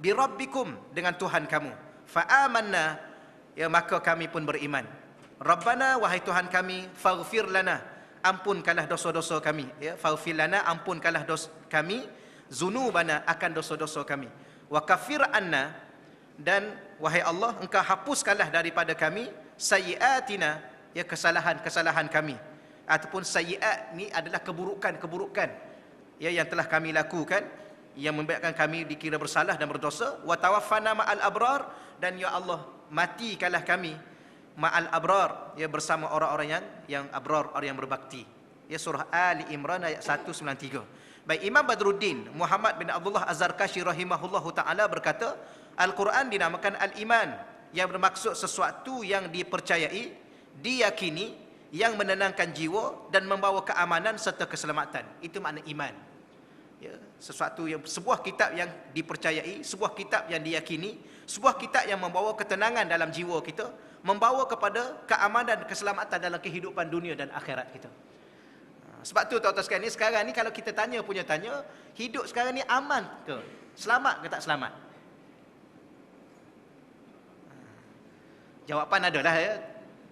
birabbikum, dengan Tuhan kamu. Fa'amanna, ya maka kami pun beriman. Rabbana, wahai Tuhan kami, faghfir lana, ampunkanlah dosa-dosa kami, ya, faghfir lana, ampunkanlah dosa kami, zunubana, akan dosa-dosa kami, wa kafir anna, dan wahai Allah, engkau hapuskanlah daripada kami sayyiatina, ya, kesalahan-kesalahan kami, ataupun sayyiat ni adalah keburukan-keburukan, ya, yang telah kami lakukan, yang membuatkan kami dikira bersalah dan berdosa. Wa tawaffana ma'al abrar, dan ya Allah, matikanlah kami ma'al abrar, ya, bersama orang-orang yang abrar, orang yang berbakti. Ya, surah Ali Imran ayat 193. Baik, Imam Badruddin Muhammad bin Abdullah Az-Zarkashi rahimahullahu taala berkata, Al-Quran dinamakan al-iman, yang bermaksud sesuatu yang dipercayai, diyakini, yang menenangkan jiwa dan membawa keamanan serta keselamatan. Itu makna iman. Ya, sesuatu yang, sebuah kitab yang dipercayai, sebuah kitab yang diyakini, sebuah kitab yang membawa ketenangan dalam jiwa kita, membawa kepada keamanan dan keselamatan dalam kehidupan dunia dan akhirat kita. Sebab tu tuan-tuan sekalian, sekarang ni kalau kita tanya, hidup sekarang ni aman ke? Selamat ke tak selamat? Jawapan adalah, ya,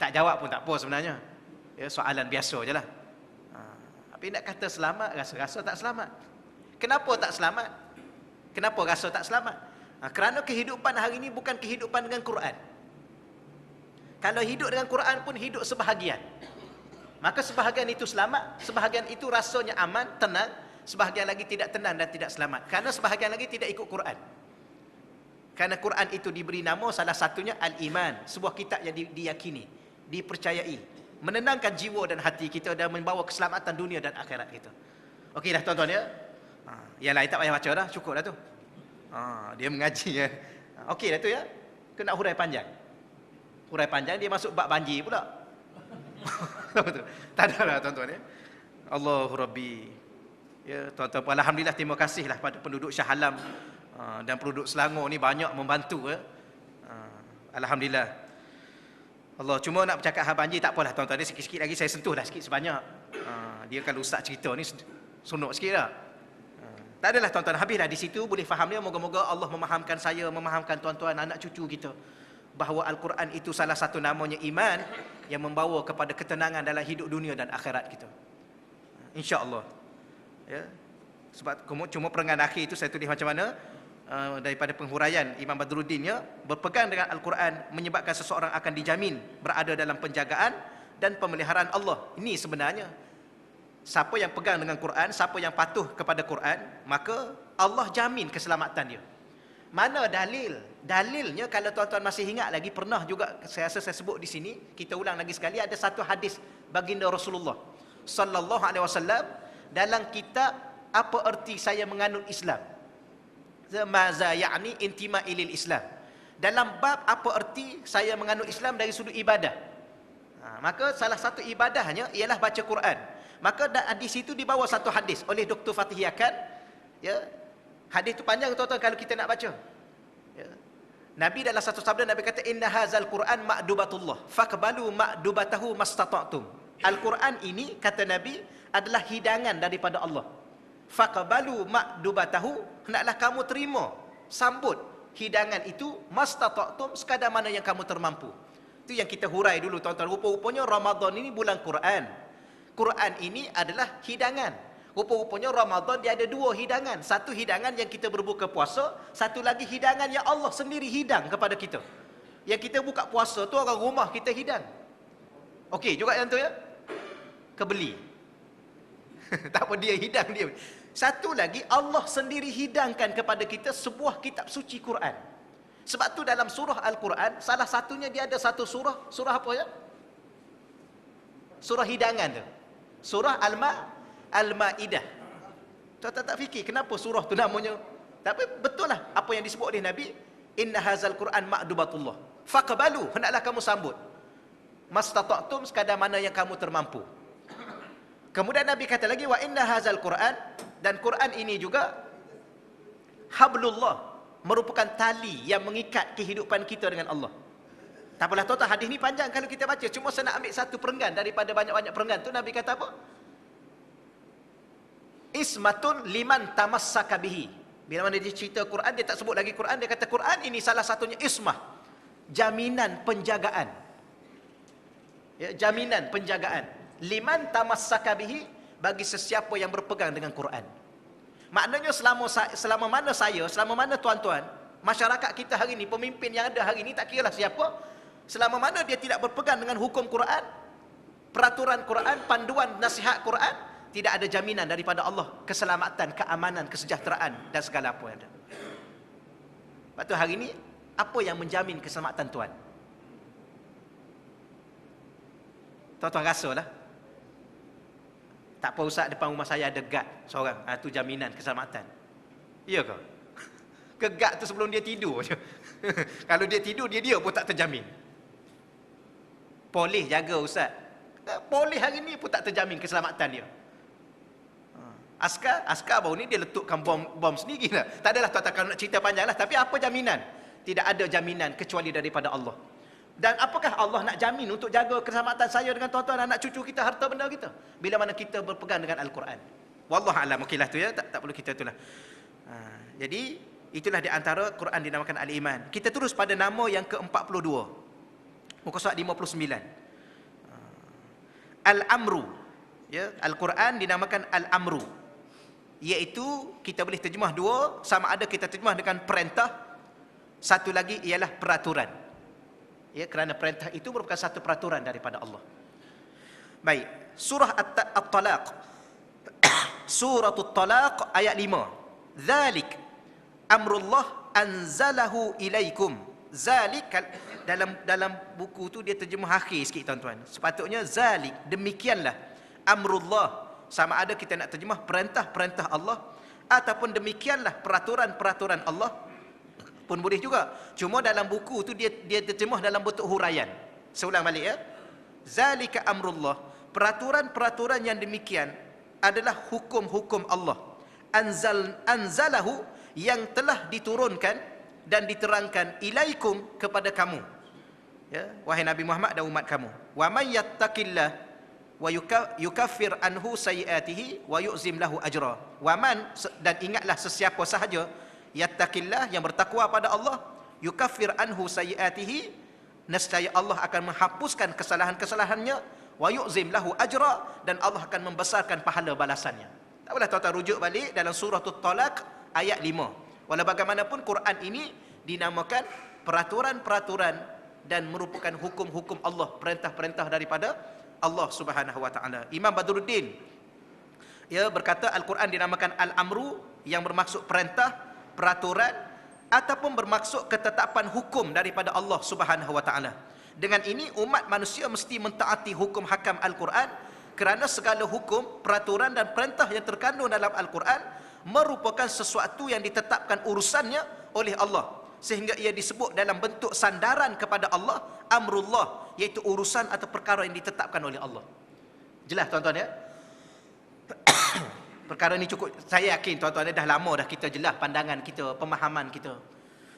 tak jawab pun tak apa sebenarnya. Ya, soalan biasa je lah. Tapi nak kata selamat, rasa-rasa tak selamat. Kenapa tak selamat? Kenapa rasa tak selamat? Kerana kehidupan hari ini bukan kehidupan dengan Quran. Kalau hidup dengan Quran pun hidup sebahagian. Maka sebahagian itu selamat, sebahagian itu rasanya aman, tenang, sebahagian lagi tidak tenang dan tidak selamat. Kerana sebahagian lagi tidak ikut Quran. Kerana Quran itu diberi nama salah satunya Al-Iman, sebuah kitab yang diyakini, dipercayai, menenangkan jiwa dan hati kita dan membawa keselamatan dunia dan akhirat kita. Okey dah tuan-tuan, ya. Yang lain tak payah baca dah, cukup dah tu. Dia mengaji, ya. Okey dah tu, ya. Kena hurai panjang. Hurai panjang dia masuk bab banjir pula. Tak ada lah tuan-tuan, ya. Allahu Rabbi. Ya, tuan-tuan, alhamdulillah, terima kasihlah pada penduduk Shah Alam dan penduduk Selangor ni banyak membantu, ya. Alhamdulillah. Allah, cuma nak bercakap hal banjir tak apalah tuan-tuan, dia sikit-sikit lagi saya sentuh dah sikit sebanyak. Dia kalau ustaz cerita ni sunuk sikit dah. Tak adalah tuan-tuan, habislah di situ, boleh faham dia. Moga-moga Allah memahamkan saya, memahamkan tuan-tuan, anak cucu kita, bahawa Al-Quran itu salah satu namanya iman, yang membawa kepada ketenangan dalam hidup dunia dan akhirat kita, insya-Allah. Ya. Sebab cuma perenggan akhir itu saya tulis macam mana, daripada penghuraian Imam Badruddin, ya, berpegang dengan Al-Quran menyebabkan seseorang akan dijamin berada dalam penjagaan dan pemeliharaan Allah. Ini sebenarnya, siapa yang pegang dengan Quran, siapa yang patuh kepada Quran, maka Allah jamin keselamatan dia. Mana dalil? Dalilnya, kalau tuan-tuan masih ingat lagi, pernah juga saya rasa saya sebut di sini, kita ulang lagi sekali, ada satu hadis baginda Rasulullah sallallahu alaihi wasallam dalam kitab Apa Erti Saya Menganut Islam, Maza ya'ni intima ilil Islam, dalam bab apa erti saya menganut Islam dari sudut ibadah. Maka salah satu ibadahnya ialah baca Quran. Maka di situ dibawa satu hadis oleh Dr. Fatih Yakan, ya. Hadis itu panjang tuan-tuan kalau kita nak baca, ya. Nabi dalam satu sabda, Nabi kata, inna hazal Quran ma'dubatullah faqbalu ma'dubatahu mastata'tum. Al-Quran ini, kata Nabi, adalah hidangan daripada Allah. Faqbalu ma'dubatahu, hendaklah kamu terima, sambut hidangan itu, mastata'tum, sekadar mana yang kamu termampu. Itu yang kita hurai dulu tuan-tuan. Rupa-rupanya Ramadan ini bulan Quran. Quran ini adalah hidangan. Rupa-rupanya Ramadan dia ada dua hidangan. Satu hidangan yang kita berbuka puasa, satu lagi hidangan yang Allah sendiri hidang kepada kita. Yang kita buka puasa tu orang rumah kita hidang. Okey juga yang tu, ya. Kebeli. Tak apa, dia hidang dia. Satu lagi, Allah sendiri hidangkan kepada kita sebuah kitab suci Quran. Sebab tu dalam surah Al-Quran, salah satunya dia ada satu surah. Surah apa, ya? Surah hidangan tu. Surah Al-Ma'idah. Tuan-tuan tak fikir kenapa surah tu namanya. Tapi betul lah apa yang disebut oleh Nabi. Inna hazal Quran ma'dubatullah faqbalu, hendaklah kamu sambut, mastata'tum, sekadar mana yang kamu termampu. Kemudian Nabi kata lagi, wa inna hazal Quran, dan Quran ini juga hablullah, merupakan tali yang mengikat kehidupan kita dengan Allah. Tak apalah tuan-tuan, hadis ni panjang kalau kita baca. Cuma saya nak ambil satu perenggan daripada banyak-banyak perenggan tu. Nabi kata apa? Ismatun liman tamassaka bihi. Bila mana dia cerita Quran, dia tak sebut lagi Quran, dia kata Quran ini salah satunya ismah, jaminan penjagaan. Ya, jaminan penjagaan. Liman tamassaka bihi, bagi sesiapa yang berpegang dengan Quran. Maknanya selama mana tuan-tuan, masyarakat kita hari ini, pemimpin yang ada hari ini, tak kiralah siapa, selama mana dia tidak berpegang dengan hukum Quran, peraturan Quran, panduan nasihat Quran, tidak ada jaminan daripada Allah keselamatan, keamanan, kesejahteraan dan segala apa yang ada. Sebab tu hari ini, apa yang menjamin keselamatan tuan? Tuan-tuan rasalah. Tak apa, ustaz, depan rumah saya ada guard seorang. Itu jaminan keselamatan. Ya ke? Ke guard tu sebelum dia tidur je. Kalau dia tidur, dia pun tak terjamin. Polis jaga ustaz. Polis hari ni pun tak terjamin keselamatan dia. Askar baru ni dia letukkan bom sendiri lah. Tak adalah tuan-tuan, kalau nak cerita panjang lah. Tapi apa jaminan? Tidak ada jaminan kecuali daripada Allah. Dan apakah Allah nak jamin untuk jaga keselamatan saya dengan tuan-tuan, anak cucu kita, harta benda kita? Bila mana kita berpegang dengan Al-Quran. Wallahu a'lam. Okeylah tu ya, tak perlu kita itulah. Jadi itulah di antara Quran dinamakan Al-Iman. Kita terus pada nama yang ke-42. Muka surat 59. Al-Amru. Ya, Al-Quran dinamakan Al-Amru. Iaitu kita boleh terjemah dua, sama ada kita terjemah dengan perintah, satu lagi ialah peraturan. Ya, kerana perintah itu merupakan satu peraturan daripada Allah. Baik, surah At-Talaq. Surah At-Talaq ayat 5. Zalik amrullah anzalahu ilaikum. Zalik, dalam buku tu dia terjemah akhir sikit tuan-tuan. Sepatutnya zalik, demikianlah amrullah, sama ada kita nak terjemah perintah-perintah Allah ataupun demikianlah peraturan-peraturan Allah pun boleh juga. Cuma dalam buku tu dia terjemah dalam bentuk huraian. Saya ulang balik ya. Zalika amrullah, peraturan-peraturan yang demikian adalah hukum-hukum Allah. Anzalahu, yang telah diturunkan dan diterangkan ilaikum, kepada kamu. Ya, wahai Nabi Muhammad dan umat kamu. Wa may yattaqillah wa yukaffir anhu sayiatihi wa yu'zim lahu ajra. Wa man, dan ingatlah sesiapa sahaja yattaqillah, yang bertakwa pada Allah, yukaffir anhu sayiatihi, nescaya Allah akan menghapuskan kesalahan-kesalahannya, wa yu'zim lahu ajra, dan Allah akan membesarkan pahala balasannya. Tak boleh tuan-tuan rujuk balik dalam surah At-Talaq ayat 5. Walau bagaimanapun Quran ini dinamakan peraturan-peraturan dan merupakan hukum-hukum Allah, perintah-perintah daripada Allah Subhanahu wa taala. Imam Badruddin berkata Al-Quran dinamakan Al-Amru, yang bermaksud perintah, peraturan, ataupun bermaksud ketetapan hukum daripada Allah Subhanahu wa taala. Dengan ini umat manusia mesti mentaati hukum hakam Al-Quran, kerana segala hukum, peraturan dan perintah yang terkandung dalam Al-Quran merupakan sesuatu yang ditetapkan urusannya oleh Allah, sehingga ia disebut dalam bentuk sandaran kepada Allah, amrullah, iaitu urusan atau perkara yang ditetapkan oleh Allah. Jelas tuan-tuan ya? Perkara ni cukup, saya yakin tuan-tuan dah lama dah kita jelas pandangan kita, pemahaman kita.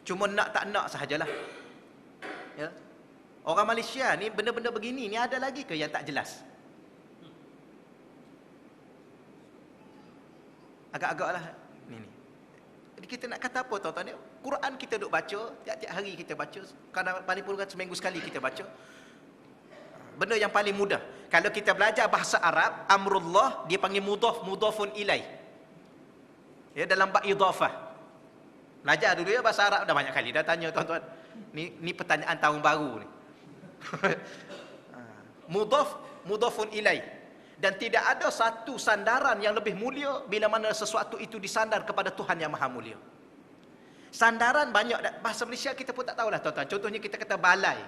Cuma nak tak nak sahajalah. Ya. Orang Malaysia ni benda-benda begini ni ada lagi ke yang tak jelas? Agak-agaklah ni. Jadi kita nak kata apa tuan-tuan ni? Quran kita duk baca, tiap-tiap hari kita baca, kadang paling pun seminggu sekali kita baca. Benda yang paling mudah. Kalau kita belajar bahasa Arab, amrullah dia panggil mudhafun ilai. Ya, dalam bab idhafah. Belajar dulu ya bahasa Arab, dah banyak kali dah tanya tuan-tuan. Ni pertanyaan tahun baru ni. Mudhafun ilai. Dan tidak ada satu sandaran yang lebih mulia bila mana sesuatu itu disandar kepada Tuhan yang Maha Mulia. Sandaran banyak, bahasa Malaysia kita pun tak tahulah tuan-tuan. Contohnya kita kata balai.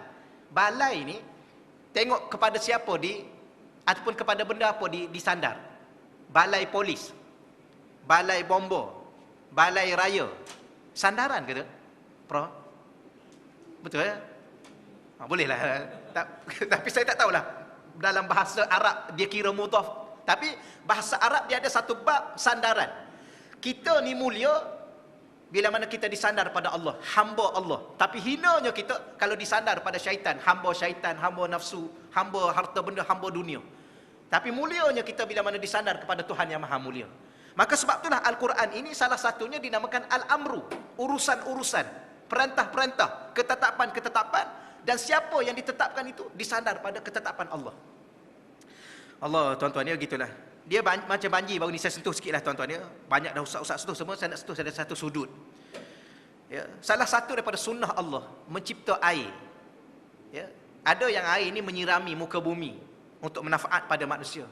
Balai ni tengok kepada siapa ataupun kepada benda apa disandar. Balai polis, balai bomba, balai raya. Sandaran ke tu? Betul ya? Bolehlah. Tapi saya tak tahulah. Dalam bahasa Arab dia kira mudhaf. Tapi bahasa Arab dia ada satu bab sandaran. Kita ni mulia bila mana kita disandar pada Allah, hamba Allah. Tapi hinanya kita kalau disandar pada syaitan, hamba nafsu, hamba harta benda, hamba dunia. Tapi mulianya kita bila mana disandar kepada Tuhan yang Maha Mulia. Maka sebab itulah Al-Quran ini salah satunya dinamakan Al-Amru, urusan-urusan, perintah-perintah, ketetapan-ketetapan, dan siapa yang ditetapkan itu disandar pada ketetapan Allah. Allah, tuan-tuan, ya gitulah. Dia macam banjir, baru ni saya sentuh sikit lah tuan-tuan, ya. Banyak dah ustaz-ustaz sentuh semua, saya nak sentuh ada satu sudut. Ya, salah satu daripada sunnah Allah mencipta air. Ya, ada yang air ini menyirami muka bumi untuk manfaat pada manusia.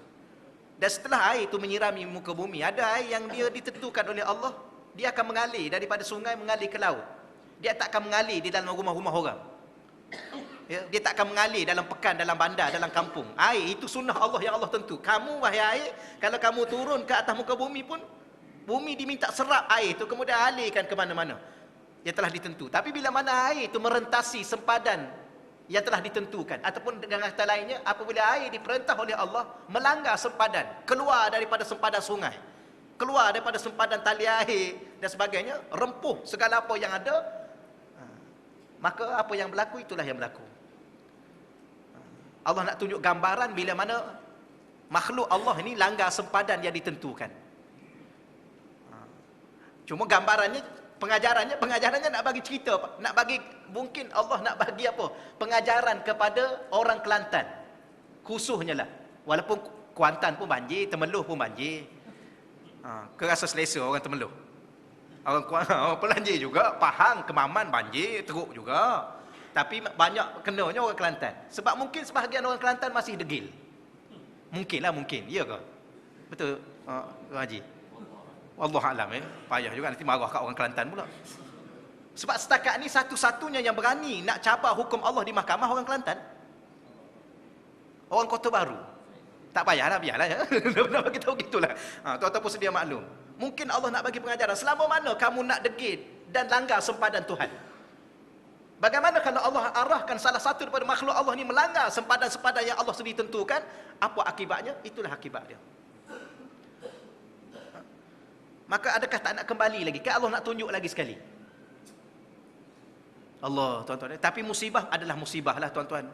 Dan setelah air itu menyirami muka bumi, ada air yang dia ditentukan oleh Allah, dia akan mengalir daripada sungai mengalir ke laut. Dia tak akan mengalir di dalam rumah-rumah orang. Ya, dia tak akan mengalir dalam pekan, dalam bandar, dalam kampung. Air itu sunnah Allah yang Allah tentu. Kamu wahai air, kalau kamu turun ke atas muka bumi pun, bumi diminta serap air itu, kemudian alirkan ke mana-mana. Yang telah ditentu. Tapi bila mana air itu merentasi sempadan yang telah ditentukan, ataupun dengan kata lainnya, apabila air diperintah oleh Allah melanggar sempadan, keluar daripada sempadan sungai, keluar daripada sempadan tali air dan sebagainya, rempuh segala apa yang ada, maka apa yang berlaku itulah yang berlaku. Allah nak tunjuk gambaran bila mana makhluk Allah ini langgar sempadan yang ditentukan. Cuma gambarannya, pengajarannya nak bagi cerita, nak bagi, mungkin Allah nak bagi apa? Pengajaran kepada orang Kelantan. Khususnya lah. Walaupun Kuantan pun banjir, Temeloh pun banjir. Kerasa selesa orang Temeloh. Orang Pelanjir juga, Pahang, Kemaman banjir, teruk juga. Tapi banyak kenanya orang Kelantan. Sebab mungkin sebahagian orang Kelantan masih degil. Mungkinlah, mungkin. Ya ke? Betul, Haji? Wallahualam, payah juga nanti marah kat orang Kelantan pula. Sebab setakat ni satu-satunya yang berani nak cabar hukum Allah di mahkamah orang Kelantan. Orang Kota Baru. Tak payahlah, biarlah ya. Nak bagi tahu gitulah. Tuan-tuan pun sedia maklum. Mungkin Allah nak bagi pengajaran, selama mana kamu nak degil dan langgar sempadan Tuhan? Bagaimana kalau Allah arahkan salah satu daripada makhluk Allah ni melanggar sempadan-sempadan yang Allah sendiri tentukan? Apa akibatnya? Itulah akibat dia. Maka adakah tak nak kembali lagi? Kan Allah nak tunjuk lagi sekali. Allah, tuan-tuan. Tapi musibah adalah musibah lah, tuan-tuan.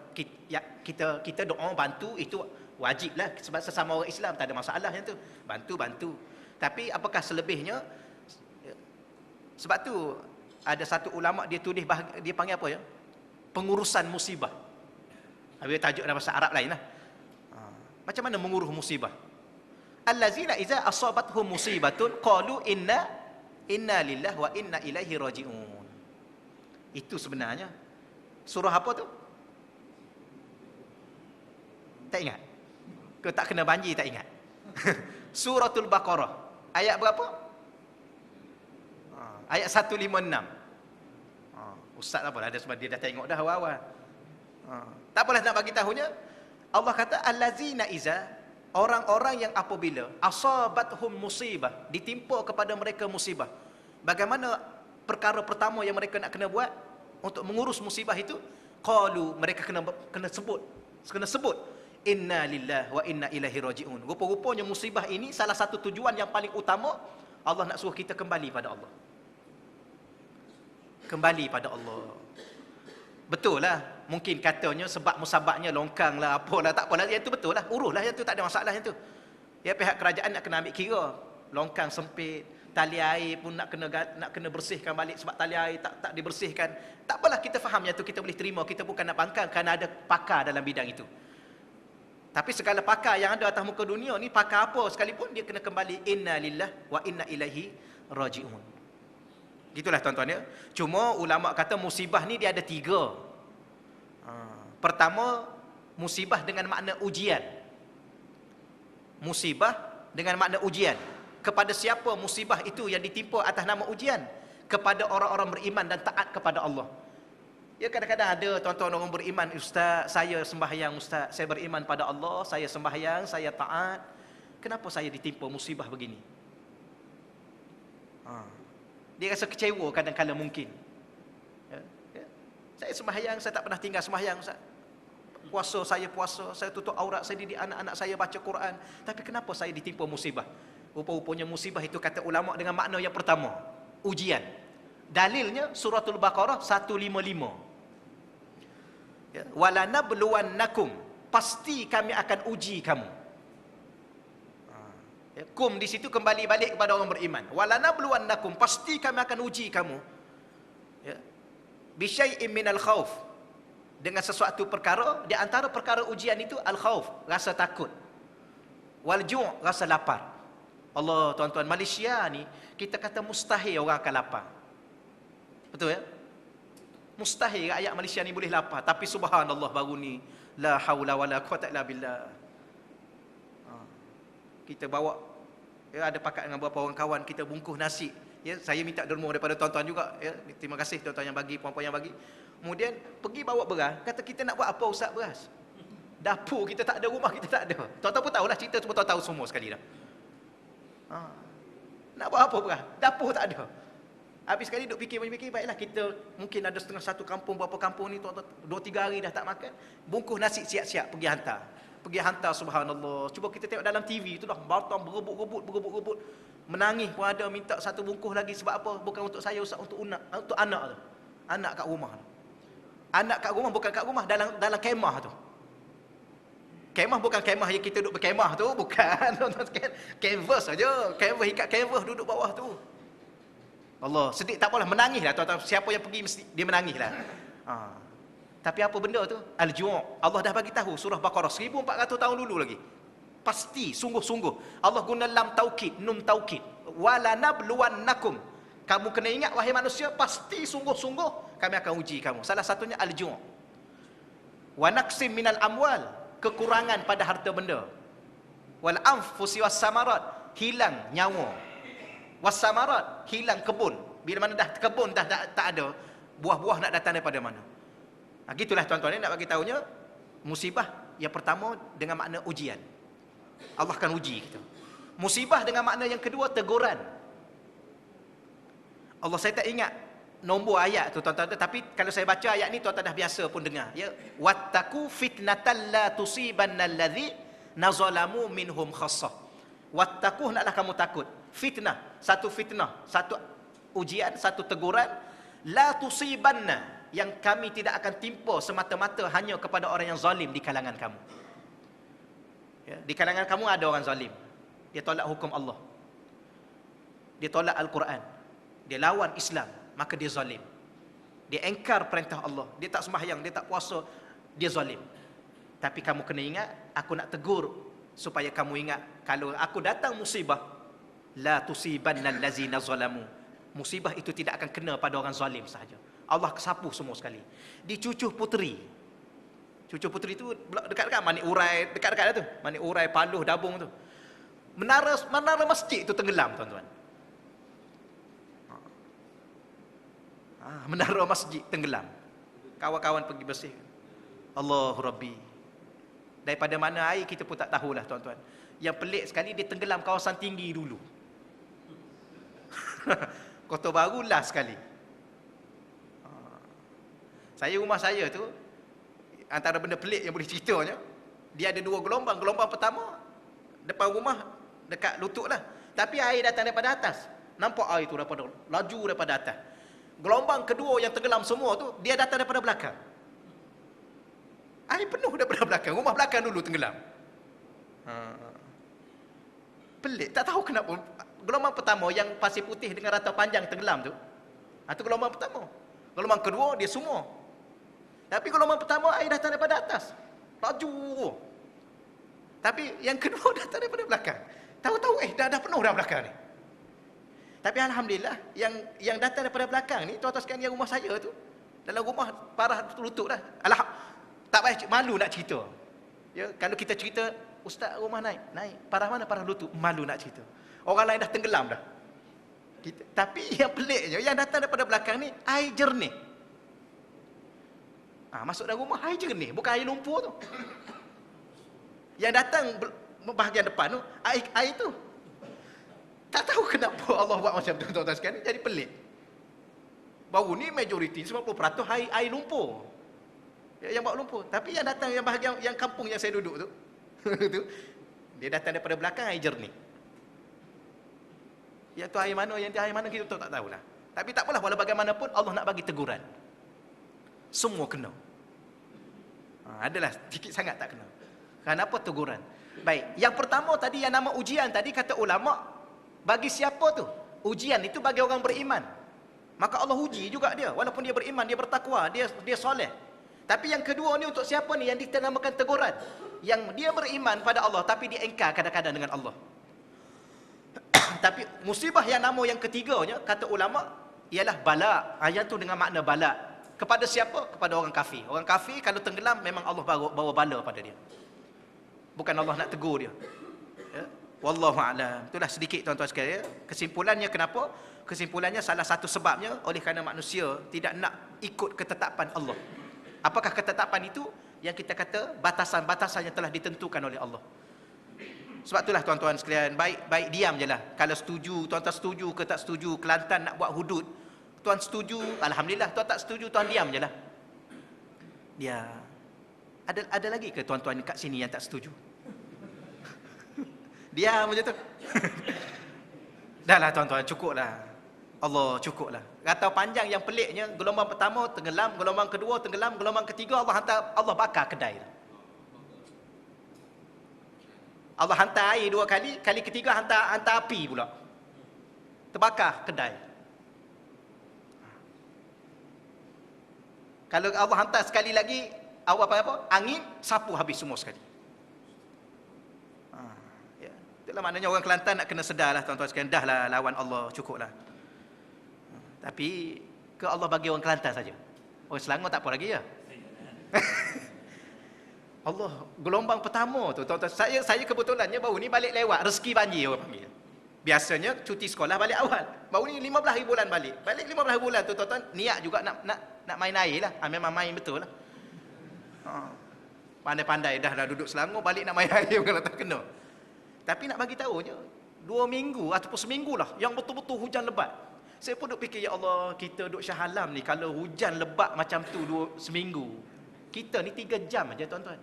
Kita doa bantu, itu wajib lah. Sebab sesama orang Islam, tak ada masalah yang tu. Bantu. Tapi apakah selebihnya? Sebab tu ada satu ulama dia tulis, dia panggil apa ya? Pengurusan musibah. Habis tajuk dalam bahasa Arab lain lah. Macam mana mengurus musibah? Allazina iza asabathum musibatun qalu inna lillahi wa inna ilaihi raji'un. Itu sebenarnya surah apa tu? Tak ingat? Ke tak kena banjir tak ingat? Suratul Baqarah. Ayat berapa? Ayat 156. Ustaz apalah, ada sebab dia dah tengok dah awal-awal. Tak apalah nak bagi tahunya. Allah kata allazina iza, orang-orang yang apabila asabathum musibah, ditimpa kepada mereka musibah. Bagaimana perkara pertama yang mereka nak kena buat untuk mengurus musibah itu? Qalu, mereka kena sebut inna lillahi wa inna ilaihi raji'un. Rupa-rupanya musibah ini salah satu tujuan yang paling utama, Allah nak suruh kita kembali pada Allah. Kembali pada Allah. Betul lah, mungkin katanya sebab musababnya longkang lah, apalah, tak apalah, yang tu betul lah, urus lah yang tu, tak ada masalah yang tu. Ya, pihak kerajaan nak kena ambil kira. Longkang sempit, tali air pun nak kena bersihkan balik sebab tali air tak dibersihkan. Tak apalah, kita faham yang tu, kita boleh terima, kita bukan nak bangkang kerana ada pakar dalam bidang itu. Tapi segala pakar yang ada atas muka dunia ni, pakar apa sekalipun, dia kena kembali inna lillahi wa inna ilaihi raji'un. Gitulah tuan-tuan ya. Cuma ulama kata musibah ni dia ada 3. Pertama, musibah dengan makna ujian. Musibah dengan makna ujian. Kepada siapa musibah itu yang ditimpa atas nama ujian? Kepada orang-orang beriman dan taat kepada Allah. Ya, kadang-kadang ada tuan-tuan orang beriman, ustaz, saya sembahyang ustaz, saya beriman pada Allah, saya sembahyang, saya taat. Kenapa saya ditimpa musibah begini? Dia rasa kecewa kadang-kadang mungkin. Ya. Saya sembahyang, saya tak pernah tinggal sembahyang ustaz. Puasa, saya tutup aurat, saya didik anak-anak saya baca Quran. Tapi kenapa saya ditimpa musibah? Rupa-rupanya musibah itu kata ulama dengan makna yang pertama, ujian. Dalilnya suratul Baqarah 155. Ya, walanabluwannakum, pasti kami akan uji kamu. Ya, kum di situ kembali balik kepada orang beriman. Walanabluwannakum, pasti kami akan uji kamu. Ya. Bisyai'in minal khauf, dengan sesuatu perkara, di antara perkara ujian itu al-khauf, rasa takut. Wal ju', rasa lapar. Allah, tuan-tuan, Malaysia ni kita kata mustahil orang akan lapar. Betul ya? Mustahil rakyat Malaysia ni boleh lapar, tapi subhanallah baru ni la haula wala quwata illa billah. Kita bawa, ya, ada pakat dengan beberapa orang kawan kita bungkus nasi. Ya, saya minta derma daripada tuan-tuan juga. Ya, terima kasih tuan-tuan yang bagi, puan-puan yang bagi. Kemudian pergi bawa beras. Kata, kita nak buat apa Ustaz beras? Dapur kita tak ada, rumah kita tak ada. Tuan-tuan pun tahulah cerita, semua tuan tahu semua sekali dah. Nak buat apa beras? Dapur tak ada. Habis sekali duk fikir, baiklah kita mungkin ada setengah satu kampung, berapa kampung ni tuan-tuan 2-3 hari dah tak makan. Bungkus nasi siap-siap pergi hantar. Pergi hantar, subhanallah. Cuba kita tengok dalam TV tu dah, batang berebut. Menangis pun ada, minta satu bungkus lagi. Sebab apa? Bukan untuk saya Ustaz, untuk anak tu. Anak kat rumah tu. Anak kat rumah, bukan kat rumah, dalam kemah tu. Kemah bukan kemah yang kita duduk berkemah tu, bukan. Canvas saja. Canvas, ikat canvas duduk bawah tu. Allah, sedih tak apalah, menangis lah tuan-tuan. Siapa yang pergi mesti dia menangis lah. Tapi apa benda tu? Al-ju'. Allah dah bagi tahu surah Baqarah 1400 tahun dulu lagi. Pasti, sungguh-sungguh. Allah guna lam taukid, nun taukid. Walanabluwannakum. Kamu kena ingat wahai manusia, pasti sungguh-sungguh kami akan uji kamu. Salah satunya al-ju'. Wa naqsim minal amwal, kekurangan pada harta benda. Wal anfusi was samarat, hilang nyawa. Was samarat, hilang kebun. Bila mana dah kebun dah tak ada, buah-buah nak datang daripada mana? Gitulah tuan-tuan, nak bagi tahunya, musibah yang pertama dengan makna ujian. Allah akan uji kita. Musibah dengan makna yang kedua, teguran. Allah, saya tak ingat nombor ayat tu tuan-tuan, tapi kalau saya baca ayat ni tuan-tuan dah biasa pun dengar, ya. Wattaqu fitnatan la tusibannal ladzi nazalamu minhum khassah. Wattaqu, naklah kamu takut. Fitnah, satu ujian, satu teguran, la tusibanna, yang kami tidak akan timpa semata-mata hanya kepada orang yang zalim di kalangan kamu. Ya, di kalangan kamu ada orang zalim. Dia tolak hukum Allah. Dia tolak Al-Quran. Dia lawan Islam, maka dia zalim. Dia engkar perintah Allah. Dia tak sembahyang, dia tak puasa, dia zalim. Tapi kamu kena ingat, aku nak tegur supaya kamu ingat, kalau aku datang musibah, la tusibannal ladzina zalamu. Musibah itu tidak akan kena pada orang zalim sahaja. Allah kesapu semua sekali. Di Cucuh Puteri. Cucuh Puteri tu dekat-dekat Manik Urai, dekat-dekat tu. Manik Urai, Paluh, Dabung tu. Menara masjid tu tenggelam, tuan-tuan. Menara masjid tenggelam. Kawan-kawan pergi bersih. Allahu Rabbi. Daripada mana air kita pun tak tahulah, tuan-tuan. Yang pelik sekali, dia tenggelam kawasan tinggi dulu. Kota Baru last sekali. Rumah saya tu, antara benda pelik yang boleh ceritanya, dia ada 2 gelombang. Gelombang pertama, depan rumah, dekat lutut lah. Tapi air datang daripada atas. Nampak air tu laju daripada atas. Gelombang kedua yang tenggelam semua tu, dia datang daripada belakang. Air penuh daripada belakang. Rumah belakang dulu tenggelam. Pelik. Tak tahu kenapa. Gelombang pertama yang pasir putih dengan rata panjang tenggelam tu. Itu gelombang pertama. Gelombang kedua, dia semua. Tapi gelombang pertama, air datang daripada atas. Laju. Tapi yang kedua datang daripada belakang. Tahu-tahu, dah penuh dah belakang ni. Tapi alhamdulillah, yang datang daripada belakang ni, tuan-tuan sekalian, yang rumah saya tu, dalam rumah parah lutut dah. Tak payah malu nak cerita. Ya, kalau kita cerita, Ustaz rumah naik. Parah mana? Parah lutut. Malu nak cerita. Orang lain dah tenggelam dah. Tapi yang peliknya, yang datang daripada belakang ni, air jernih. Masuk dalam rumah, air jernih. Bukan air lumpur tu. Yang datang bahagian depan tu, air tu. Tak tahu kenapa Allah buat macam tu, tuan-tuan sekalian. Jadi pelik. Baru ni majoriti 90% air lumpur. Yang bawa lumpur. Tapi yang datang, yang bahagian yang kampung yang saya duduk tu, dia datang daripada belakang, air jernih. Yang tu air mana kita tak tahulah. Tapi tak apalah, walau bagaimanapun Allah nak bagi teguran. Semua kena. Adalah sikit sangat tak kena. Kenapa teguran? Baik, yang pertama tadi yang nama ujian tadi kata ulama, bagi siapa tu? Ujian itu bagi orang beriman. Maka Allah uji juga dia, walaupun dia beriman, dia bertakwa, dia soleh. Tapi yang kedua ni untuk siapa ni yang dinamakan teguran? Yang dia beriman pada Allah tapi dia engkar kadang-kadang dengan Allah. Tapi musibah yang nama yang ketiganya kata ulama ialah bala. Ayat tu dengan makna bala. Kepada siapa? Kepada orang kafir. Orang kafir kalau tenggelam memang Allah bawa bala pada dia. Bukan Allah nak tegur dia. Ya? Wallahu a'lam. Itulah sedikit tuan-tuan sekalian. Kesimpulannya kenapa? Kesimpulannya salah satu sebabnya oleh kerana manusia tidak nak ikut ketetapan Allah. Apakah ketetapan itu? Yang kita kata batasan-batasan yang telah ditentukan oleh Allah. Sebab itulah tuan-tuan sekalian, baik diam je lah. Kalau setuju, tuan-tuan setuju ke tak setuju, Kelantan nak buat hudud, tuan setuju, alhamdulillah. Tuan tak setuju, tuan diam je lah. Dia ada lagi ke tuan-tuan kat sini yang tak setuju? Diam macam tu. Dah lah tuan-tuan, cukup lah. Allah cukup lah. Kata panjang yang peliknya, gelombang pertama tenggelam, gelombang kedua tenggelam, gelombang ketiga Allah bakar kedai. Allah hantar air 2 kali, kali ketiga hantar api pula. Terbakar kedai. Kalau Allah hantar sekali lagi, apa? Angin, sapu habis semua sekali. Ya. Itulah maknanya orang Kelantan nak kena sedar lah tuan-tuan sekalian. Dah lah lawan Allah, cukup lah. Tapi, ke Allah bagi orang Kelantan saja. Orang Selangor tak apa lagi ya? Allah, gelombang pertama tu tuan-tuan, saya kebetulannya baru ni balik lewat, rezeki banjir orang panggil. Biasanya cuti sekolah balik awal. Baru ni 15 hari bulan balik. Balik 15 bulan tu tuan-tuan, niat juga nak main air lah. Memang main betul lah. Pandai-pandai dah duduk Selangor, balik nak main air kalau tak kena. Tapi nak bagi tahu je, 2 minggu ataupun seminggu lah yang betul-betul hujan lebat. Saya pun duk fikir, ya Allah, kita duduk Shah Alam ni kalau hujan lebat macam tu seminggu, kita ni 3 jam aja tuan-tuan.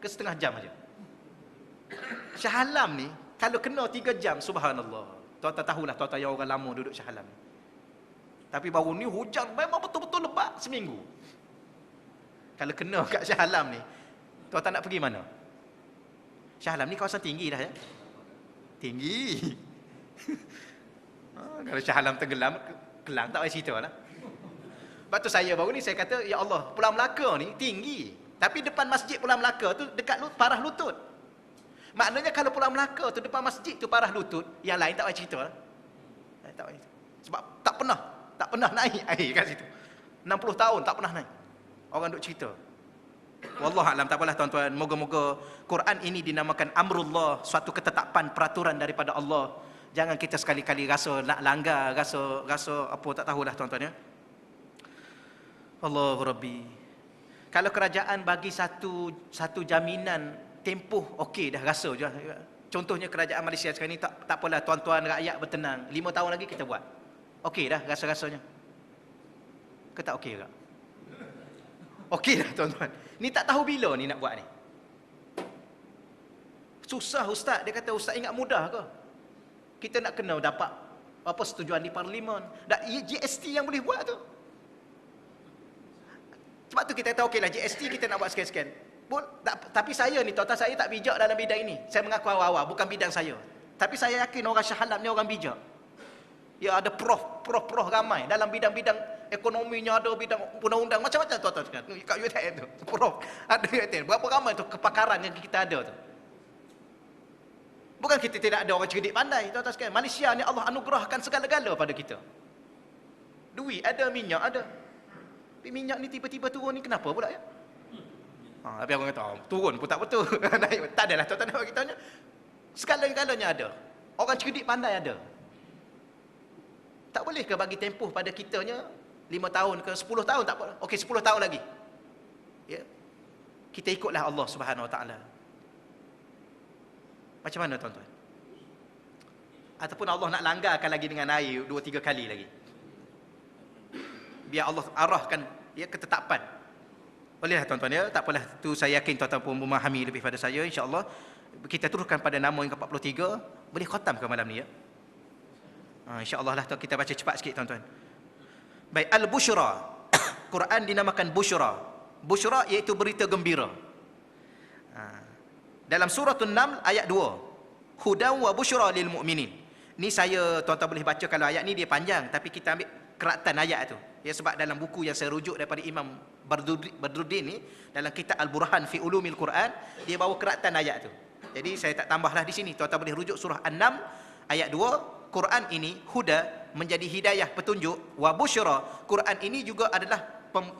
Ke setengah jam aja. Shah Alam ni kalau kena 3 jam, subhanallah. Tuan-tuan tahulah, tuan-tuan yang orang lama duduk Shah Alam ni. Tapi baru ni hujan memang betul-betul lebat seminggu. Kalau kena kat Shah Alam ni, tuan-tuan nak pergi mana? Shah Alam ni kawasan tinggi dah ya. Tinggi. Kalau Shah Alam tenggelam, Kelang tak payah cerita lah. Lepas tu saya baru ni saya kata, ya Allah, Pulau Melaka ni tinggi. Tapi depan masjid Pulau Melaka tu dekat parah lutut. Maknanya kalau Pulau Melaka tu depan masjid tu parah lutut, yang lain tak payah cerita lah. Tak payah. Sebab tak pernah naik air kat situ. 60 tahun tak pernah naik. Orang duk cerita. Wallahu a'lam, tak apalah tuan-tuan. Moga-moga Quran ini dinamakan amrullah, suatu ketetapan, peraturan daripada Allah. Jangan kita sekali-kali rasa nak langgar, rasa apa tak tahulah tuan-tuan ya. Allahu Rabbi. Kalau kerajaan bagi satu jaminan tempoh, okey dah rasa je. Contohnya kerajaan Malaysia sekarang ni tak apalah tuan-tuan rakyat bertenang. 5 tahun lagi kita buat. Okey dah rasa-rasanya. Ke tak okey ke? Okey dah tuan-tuan. Ni tak tahu bila ni nak buat ni. Susah ustaz, dia kata ustaz ingat mudah ke? Kita nak kena dapat setujuan di parlimen. GST yang boleh buat tu. Sebab tu kita kata okeylah GST kita nak buat sekian-sekian. Tapi saya ni tuan-tuan, saya tak bijak dalam bidang ini. Saya mengaku awal-awal bukan bidang saya. Tapi saya yakin orang Shah Alam ni orang bijak. Ya ada prof ramai dalam bidang-bidang ekonominya, ada bidang undang-undang macam-macam tuan-tuan sekalian. Kat UiTM tu, prof ada UiTM. Berapa ramai tu kepakaran yang kita ada tu. Bukan kita tidak ada orang cerdik pandai tuan-tuan sekalian. Malaysia ni Allah anugerahkan segala-gala pada kita. Duit ada, minyak ada. Tapi minyak ni tiba-tiba turun ni kenapa pula ya? Tapi orang kata, turun pun tak betul. Naik, tak adalah tuan-tuan nak bagi tanya. Segala-galanya ada. Orang cerdik pandai ada. Tak boleh ke bagi tempoh pada kitanya 5 tahun ke 10 tahun tak apa. Okey 10 tahun lagi. Ya. Kita ikutlah Allah Subhanahu Wa Taala. Macam mana tuan-tuan? Ataupun Allah nak langgarkan lagi dengan air 2-3 kali lagi. Biar Allah arahkan ya ketetapan. Bolehlah tuan-tuan ya, tak apalah tu saya yakin tuan-tuan pun memahami lebih pada saya insya-Allah. Kita teruskan pada nama yang ke-43, boleh khatam ke malam ni ya. InsyaAllah lah kita baca cepat sikit tuan-tuan. Baik, Al-Bushra. Quran dinamakan Bushra. Bushra iaitu berita gembira. Dalam surah An-Naml ayat 2. Hudan wa busyra lil mu'minin. Ni saya tuan-tuan boleh baca, kalau ayat ni dia panjang tapi kita ambil keratan ayat tu. Ya, sebab dalam buku yang saya rujuk daripada Imam Badruddin ni, dalam kitab Al-Burhan fi Ulumil Quran, dia bawa keratan ayat tu. Jadi saya tak tambahlah di sini. Tuan-tuan boleh rujuk surah An-Naml ayat 2. Quran ini huda, menjadi hidayah, petunjuk, wa busyra. Quran ini juga adalah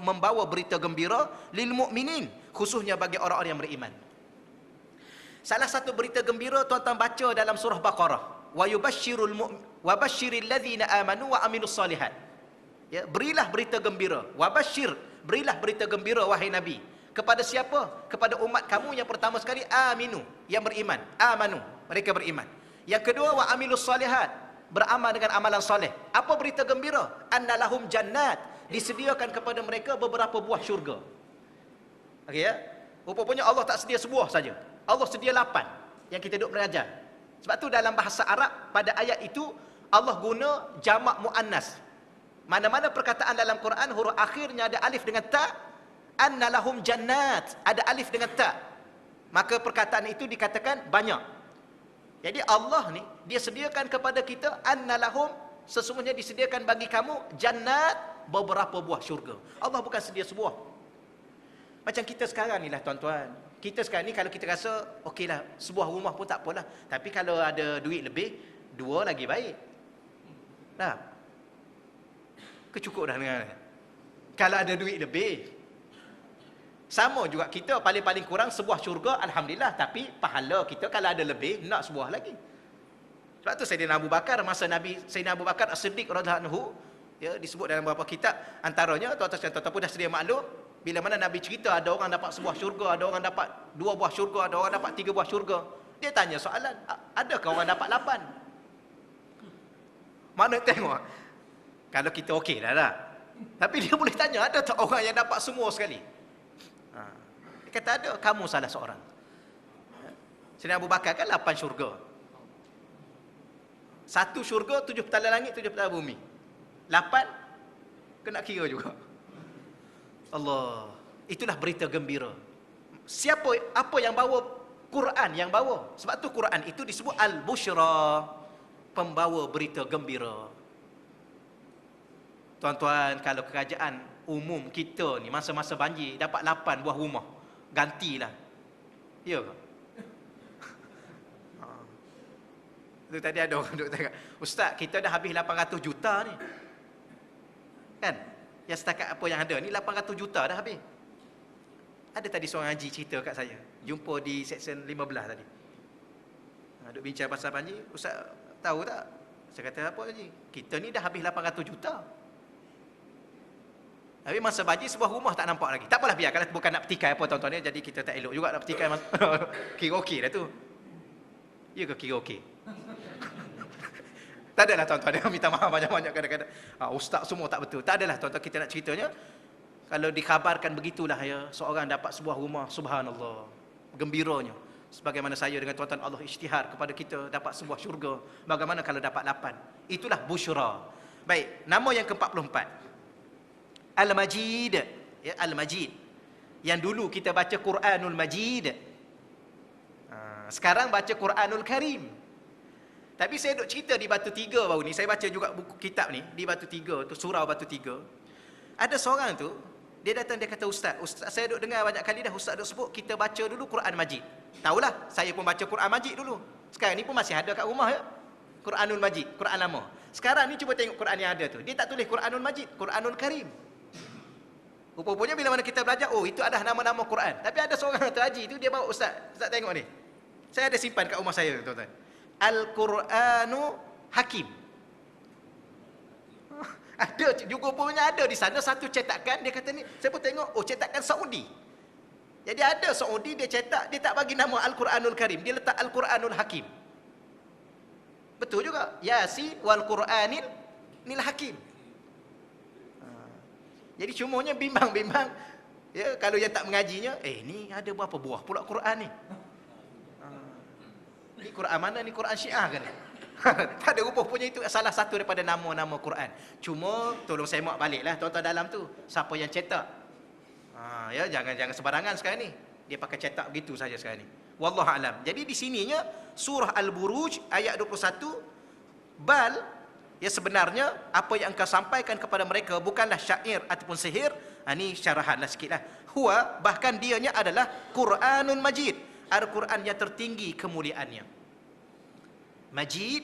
membawa berita gembira lil mu'minin, khususnya bagi orang-orang yang beriman. Salah satu berita gembira tuan-tuan baca dalam surah Baqarah, wa basyiril ladzina amanu wa amilus solihat. Ya, berilah berita gembira, wa basyir, berilah berita gembira wahai Nabi. Kepada siapa? Kepada umat kamu yang pertama sekali aminu, yang beriman. Amanu, mereka beriman. Yang kedua wa amilus solihat, beramal dengan amalan soleh. Apa berita gembira? Annalahum jannat, disediakan kepada mereka beberapa buah syurga. Okey ya? Rupanya Allah tak sedia sebuah saja. Allah sedia 8 yang kita duk belajar. Sebab tu dalam bahasa Arab pada ayat itu Allah guna jamak muannas. Mana-mana perkataan dalam Quran huruf akhirnya ada alif dengan ta, annalahum jannat, ada alif dengan ta, maka perkataan itu dikatakan banyak. Jadi Allah ni dia sediakan kepada kita annalahum, sesungguhnya disediakan bagi kamu jannat, beberapa buah syurga. Allah bukan sedia sebuah. Macam kita sekarang ni lah tuan-tuan. Kita sekarang ni kalau kita rasa okeylah, sebuah rumah pun tak apalah, tapi kalau ada duit lebih, 2 lagi baik. Nah, kecukup dah dengan. Kalau ada duit lebih, sama juga kita paling-paling kurang sebuah syurga, alhamdulillah, tapi pahala kita kalau ada lebih nak sebuah lagi. Sebab tu Sayyidina Abu Bakar, masa Nabi Sayyidina Abu Bakar As-Siddiq radhiyallahu anhu, ya, disebut dalam beberapa kitab, antaranya tuan-tuan pun dah sedia maklum, bila mana Nabi cerita ada orang dapat sebuah syurga, ada orang dapat 2 buah syurga, ada orang dapat 3 buah syurga, dia tanya soalan, adakah orang dapat 8? Mana tengok, kalau kita okey dah lah. Tapi dia boleh tanya, ada tak orang yang dapat semua sekali? Dia kata ada, kamu salah seorang. Sayyidina Abu Bakar kan 8 syurga. 1 syurga 7 petala langit, 7 petala bumi. 8 kena kira juga. Allah, itulah berita gembira. Apa yang bawa? Quran yang bawa. Sebab tu Quran itu disebut al-busyra, pembawa berita gembira. Tuan-tuan, kalau kerajaan umum kita ni masa-masa banjir dapat 8 buah rumah, gantilah. Ya ke? Tu tadi ada orang duk cakap, "Ustaz, kita dah habis 800 juta ni." Kan? Yang setakat apa yang ada ni 800 juta dah habis. Ada tadi seorang haji cerita kat saya, jumpa di section 15 tadi. Duk bincang pasal banjir, "Ustaz, tahu tak?" Saya kata, "Apa haji? Kita ni dah habis 800 juta. Habis masa banjir sebuah rumah tak nampak lagi." Tak apalah, biar, kalau bukan nak petikai apa tuan-tuan ni, jadi kita tak elok juga nak petikai. Kira okey dah tu. Ya ke kira okey? Tak adalah tuan-tuan, dia minta maaf banyak-banyak kadang-kadang. Ustaz semua tak betul. Tak adalah tuan-tuan, kita nak ceritanya, kalau dikhabarkan begitulah ya, seorang dapat sebuah rumah, subhanallah, gembiranya. Sebagaimana saya dengan tuan-tuan Allah isytihar kepada kita dapat sebuah syurga. Bagaimana kalau dapat 8? Itulah busyra. Baik, nama yang ke-44. Al-Majid. Ya, Al-Majid. Yang dulu kita baca Quranul Majid. Sekarang baca Quranul Karim. Tapi saya duk cerita di Batu Tiga baru ni, saya baca juga buku kitab ni, di Batu Tiga tu, surau Batu Tiga. Ada seorang tu, dia datang, dia kata, Ustaz, saya duk dengar banyak kali dah Ustaz duk sebut, kita baca dulu Quran Majid. Tahulah, saya pun baca Quran Majid dulu. Sekarang ni pun masih ada kat rumah ya. Quranul Majid, Quran lama. Sekarang ni cuba tengok Quran yang ada tu. Dia tak tulis Quranul Majid, Quranul Karim. Rupanya bila mana kita belajar, oh itu adalah nama-nama Quran. Tapi ada seorang tu haji tu, dia bawa, Ustaz tengok ni. Saya ada simpan kat rumah saya, tuan-tuan. Al-Quranu Hakim. Ada juga punya, ada di sana satu cetakan, dia kata ni, saya pun tengok, oh cetakan Saudi. Jadi ada Saudi dia cetak, dia tak bagi nama Al-Quranul Karim, dia letak Al-Quranul Hakim. Betul juga, Yasin wal Quranil nil Hakim. Jadi cumanya bimbang-bimbang, ya, kalau yang tak mengajinya, ni ada berapa buah pula Quran ni? Ni Quran mana ni, Quran Syiah ke ni? Tak ada, rupanya itu salah satu daripada nama-nama Quran. Cuma tolong semak baliklah tuan-tuan dalam tu, siapa yang cetak. Ya, jangan sembarangan sekarang ni. Dia pakai cetak begitu saja sekarang ni. Wallahu alam. Jadi di sininya surah Al-Buruj ayat 21, bal ya sebenarnya apa yang engkau sampaikan kepada mereka bukanlah syair ataupun sihir. Ini syarahanlah sikitlah. Huwa, bahkan dianya adalah Quranun Majid, Al-Quran yang tertinggi kemuliaannya. Majid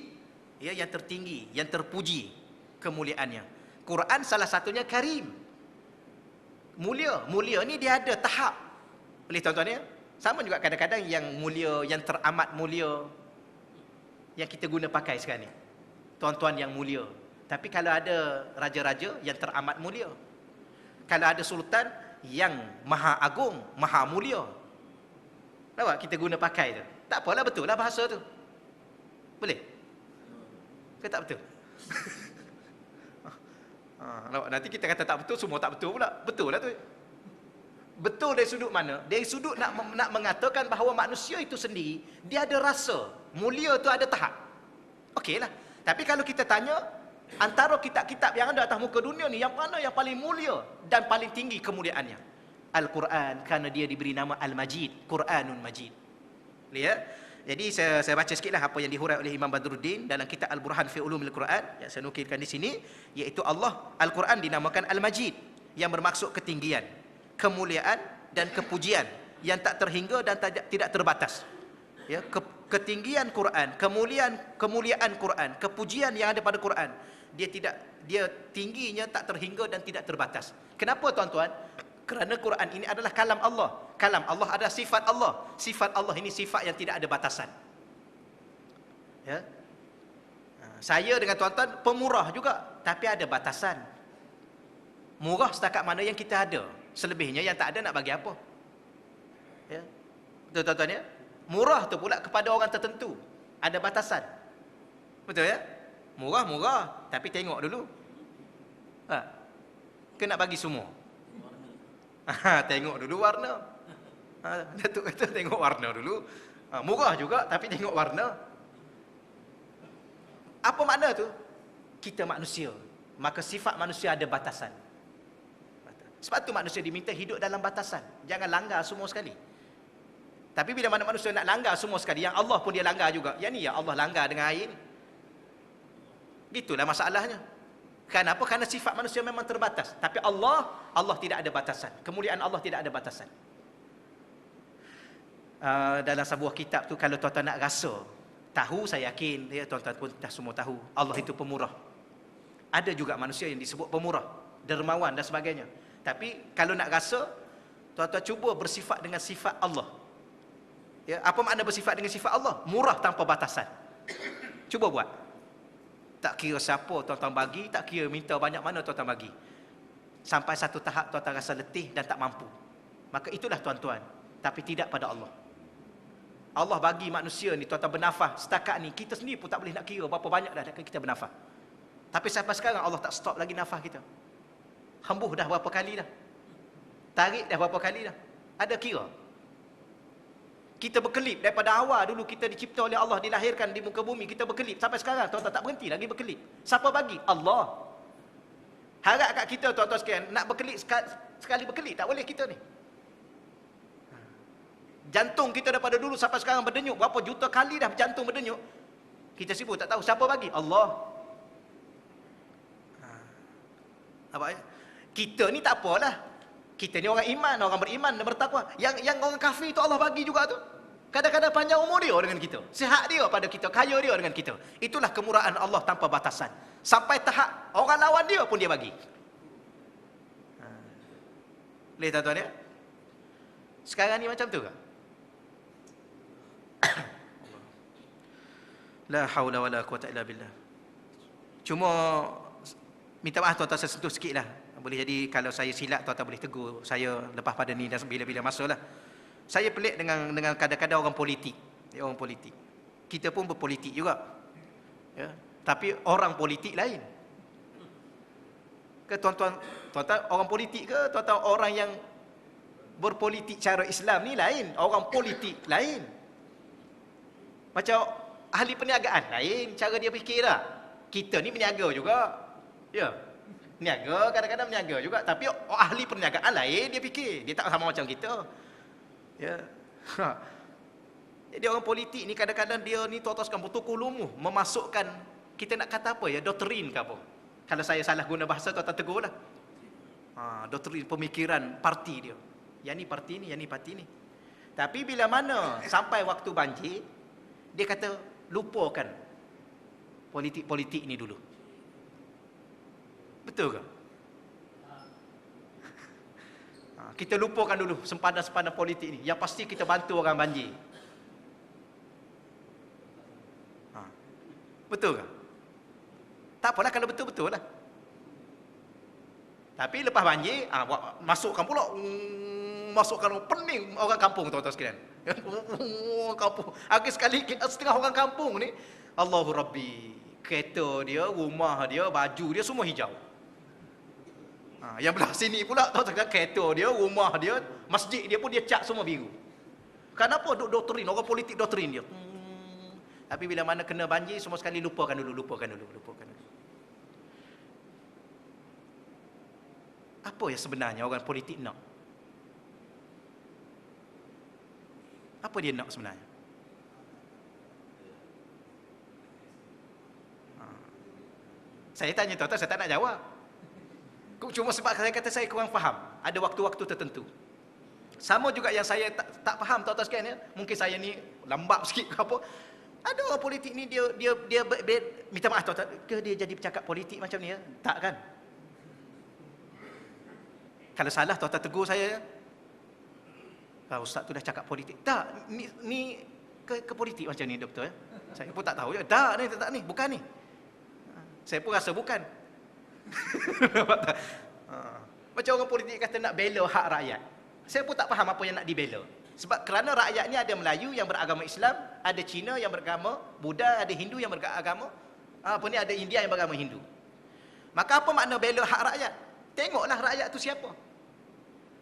ya, yang tertinggi, yang terpuji kemuliaannya. Quran salah satunya karim, mulia. Mulia ni dia ada tahap. Boleh tuan-tuan ya? Sama juga kadang-kadang yang mulia, yang teramat mulia yang kita guna pakai sekarang ni, tuan-tuan yang mulia. Tapi kalau ada raja-raja yang teramat mulia, kalau ada sultan yang maha agung, maha mulia, nampak kita guna pakai tu. Tak apalah, betul lah bahasa tu. Boleh? Ke tak betul? Nanti kita kata tak betul, semua tak betul pula. Betul lah tu. Betul dari sudut mana? Dari sudut nak mengatakan bahawa manusia itu sendiri, dia ada rasa. Mulia tu ada tahap. Okeylah. Tapi kalau kita tanya, antara kitab-kitab yang ada atas muka dunia ni, yang mana yang paling mulia dan paling tinggi kemuliaannya? Al-Quran, kerana dia diberi nama Al-Majid, Quranun Majid. Lihat. Jadi saya baca sikitlah apa yang dihurai oleh Imam Badruddin dalam kitab Al-Burhan fi Ulumil Quran yang saya nukilkan di sini, iaitu Allah Al-Quran dinamakan Al-Majid, yang bermaksud ketinggian, kemuliaan dan kepujian yang tak terhingga dan tidak terbatas. Ya, ketinggian Quran, kemuliaan Quran, kepujian yang ada pada Quran, dia tingginya tak terhingga dan tidak terbatas. Kenapa tuan-tuan? Kerana Quran ini adalah kalam Allah. Kalam Allah adalah sifat Allah. Sifat Allah ini sifat yang tidak ada batasan. Ya. Saya dengan tuan-tuan pemurah juga, tapi ada batasan. Murah setakat mana yang kita ada. Selebihnya yang tak ada nak bagi apa? Ya. Betul tuan-tuan ya? Murah tu pula kepada orang tertentu. Ada batasan. Betul ya? Murah, tapi tengok dulu. Kena bagi semua. Tengok dulu warna. Datuk kata tengok warna dulu. Murah juga tapi tengok warna. Apa makna tu? Kita manusia, maka sifat manusia ada batasan. Sebab tu manusia diminta hidup dalam batasan. Jangan langgar semua sekali. Tapi bila mana manusia nak langgar semua sekali, yang Allah pun dia langgar juga. Yang ni ya Allah langgar dengan air ni. Itulah masalahnya. Kenapa? Kerana sifat manusia memang terbatas. Tapi Allah tidak ada batasan. Kemuliaan Allah tidak ada batasan. Dalam sebuah kitab tu, kalau tuan-tuan nak rasa, tahu, saya yakin, ya, tuan-tuan pun dah semua tahu, Allah itu pemurah. Ada juga manusia yang disebut pemurah, dermawan dan sebagainya. Tapi kalau nak rasa, tuan-tuan cuba bersifat dengan sifat Allah. Ya, apa makna bersifat dengan sifat Allah? Murah tanpa batasan. Cuba buat. Tak kira siapa tuan-tuan bagi, tak kira minta banyak mana tuan-tuan bagi. Sampai satu tahap tuan-tuan rasa letih dan tak mampu. Maka itulah tuan-tuan. Tapi tidak pada Allah. Allah bagi manusia ni tuan-tuan bernafas. Setakat ni kita sendiri pun tak boleh nak kira berapa banyak dah kita bernafas. Tapi sampai sekarang Allah tak stop lagi nafas kita. Hembuh dah berapa kali dah. Tarik dah berapa kali dah. Ada kira. Kita berkelip daripada awal dulu kita dicipta oleh Allah, dilahirkan di muka bumi, kita berkelip sampai sekarang tuan-tuan tak berhenti lagi berkelip. Siapa bagi? Allah. Harap kat kita tuan-tuan sekalian nak berkelip sekali berkelip tak boleh kita ni. Jantung kita daripada dulu sampai sekarang berdenyut berapa juta kali dah jantung berdenyut. Kita sibuk tak tahu siapa bagi? Allah. Apa ya? Kita ni tak apalah. Kita ni orang iman, orang beriman dan bertakwa. Yang orang kafir itu Allah bagi juga tu. Kadang-kadang panjang umur dia dengan kita. Sihat dia pada kita, kaya dia dengan kita. Itulah kemurahan Allah tanpa batasan. Sampai tahap orang lawan dia pun dia bagi. Boleh tuan-tuan ya? Sekarang ni macam tu ke? La haula wala quwata illa billah. Cuma minta maaf tuan-tuan, saya sentuh sikit lah. Boleh jadi kalau saya silap tuan-tuan boleh tegur saya lepas pada ni dan bila-bila masalah. Saya pelik dengan kadang-kadang orang politik. Ya, orang politik. Kita pun berpolitik juga. Ya, tapi orang politik lain. Ke tuan-tuan orang politik ke tuan-tuan orang yang berpolitik cara Islam ni lain, orang politik lain. Macam ahli perniagaan lain cara dia fikir dah. Kita ni berniaga juga. Ya. Niaga, kadang-kadang berniaga juga. Tapi ahli perniagaan lain dia fikir. Dia tak sama macam kita. Ya. Jadi orang politik ni kadang-kadang dia ni tuan-tuan sekalian bertukar lumuh memasukkan, kita nak kata apa ya, doktrin ke apa. Kalau saya salah guna bahasa, tuan-tuan tegur lah. Doktrin pemikiran parti dia. Yang ni parti ni, yang ni parti ni. Tapi bila mana sampai waktu banjir, dia kata lupakan politik-politik ni dulu. Betul ke? Kita lupakan dulu sempadan-sempadan politik ni. Yang pasti kita bantu orang banjir. Betul ke? Tak apalah kalau betul-betul lah. Tapi lepas banjir, masukkan pula, masukkan pening orang kampung, tuan-tuan sekalian. Kampung. Akhir sekali setengah orang kampung ni, Allahu Rabbi, kereta dia, rumah dia, baju dia semua hijau. Yang belah sini pula, tuan-tuan sekalian, kereta dia, rumah dia, masjid dia pun dia cat semua biru. Kenapa? Doktrin, orang politik doktrin dia. Tapi bila mana kena banjir, semua sekali lupakan dulu. Apa yang sebenarnya orang politik nak? Apa dia nak sebenarnya? Saya tanya tuan-tuan, saya tak nak jawab. Cuma sebab saya kata saya kurang faham. Ada waktu-waktu tertentu. Sama juga yang saya tak faham, tuan-tuan sekalian ya. Mungkin saya ni lambat sikit ke apa. Ada orang politik ni dia minta maaf tuan-tuan, ke dia jadi bercakap politik macam ni ya? Tak kan? Kalau salah tuan-tuan tegur saya. Ustaz tu dah cakap politik. Tak, ni ke politik macam ni betul ya? Saya pun tak tahu je. Tak ni, bukan ni. Saya pun rasa bukan. Macam orang politik kata nak bela hak rakyat. Saya pun tak faham apa yang nak dibela. Sebab kerana rakyat ni ada Melayu yang beragama Islam, ada Cina yang beragama Buddha, ada Hindu yang beragama ada India yang beragama Hindu. Maka apa makna bela hak rakyat? Tengoklah rakyat tu siapa.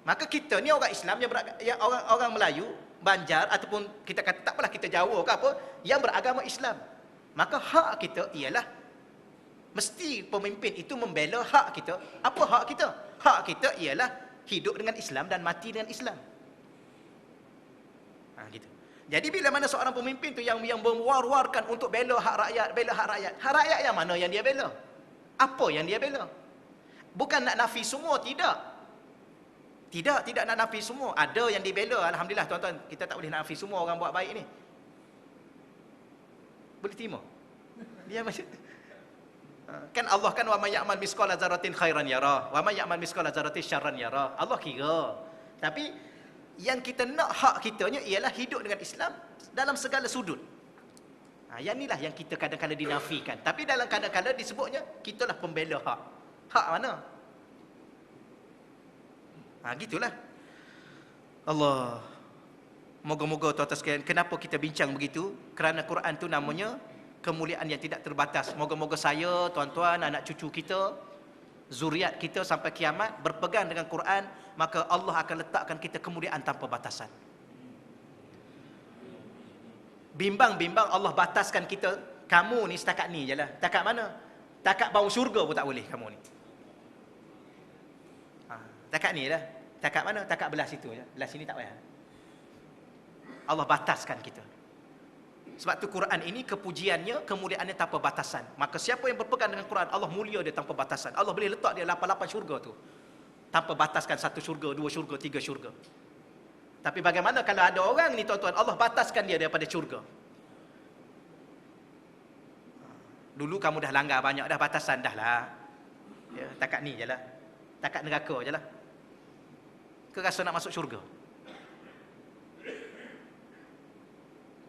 Maka kita ni orang Islam yang orang Melayu, Banjar ataupun kita kata tak apalah kita Jawa ke apa, yang beragama Islam. Maka hak kita ialah mesti pemimpin itu membela hak kita. Apa hak kita? Hak kita ialah hidup dengan Islam dan mati dengan Islam. Gitu. Jadi bila mana seorang pemimpin tu yang memwar-warkan untuk bela hak rakyat, hak rakyat yang mana yang dia bela? Apa yang dia bela? Bukan nak nafi semua, tidak. Tidak nak nafi semua. Ada yang dibela, alhamdulillah tuan-tuan, kita tak boleh nafi semua orang buat baik ni. Boleh terima? Dia macam kan Allah kan wa may ya'mal misqala dzarratin khairan yarah wa may ya'mal misqala dzarratin syarran yarah. Allah kira. Tapi yang kita nak hak kitanya ialah hidup dengan Islam dalam segala sudut. Yang inilah yang kita kadang-kadang dinafikan. Tapi dalam kadang-kadang disebutnya kitalah pembela hak. Hak mana? Gitulah. Allah. Moga-moga tuan-tuan sekalian, kenapa kita bincang begitu? Kerana Quran tu namanya kemuliaan yang tidak terbatas. Moga-moga saya, tuan-tuan, anak cucu kita, zuriat kita sampai kiamat berpegang dengan Quran, maka Allah akan letakkan kita kemuliaan tanpa batasan. Bimbang-bimbang Allah bataskan kita, kamu ni setakat ni je lah. Takat mana? Takat bau syurga pun tak boleh kamu ni. Takat ni lah. Takat mana? Takat belah situ je. Belah sini tak payah. Allah bataskan kita. Sebab tu Quran ini kepujiannya, kemuliaannya tanpa batasan. Maka siapa yang berpegang dengan Quran, Allah mulia dia tanpa batasan. Allah boleh letak dia 8 syurga tu. Tanpa bataskan 1 syurga, 2 syurga, 3 syurga. Tapi bagaimana kalau ada orang ni tuan-tuan, Allah bataskan dia daripada syurga. Dulu kamu dah langgar banyak dah batasan dah lah. Ya, takat ni je lah. Takat neraka je lah. Ke rasa nak masuk syurga?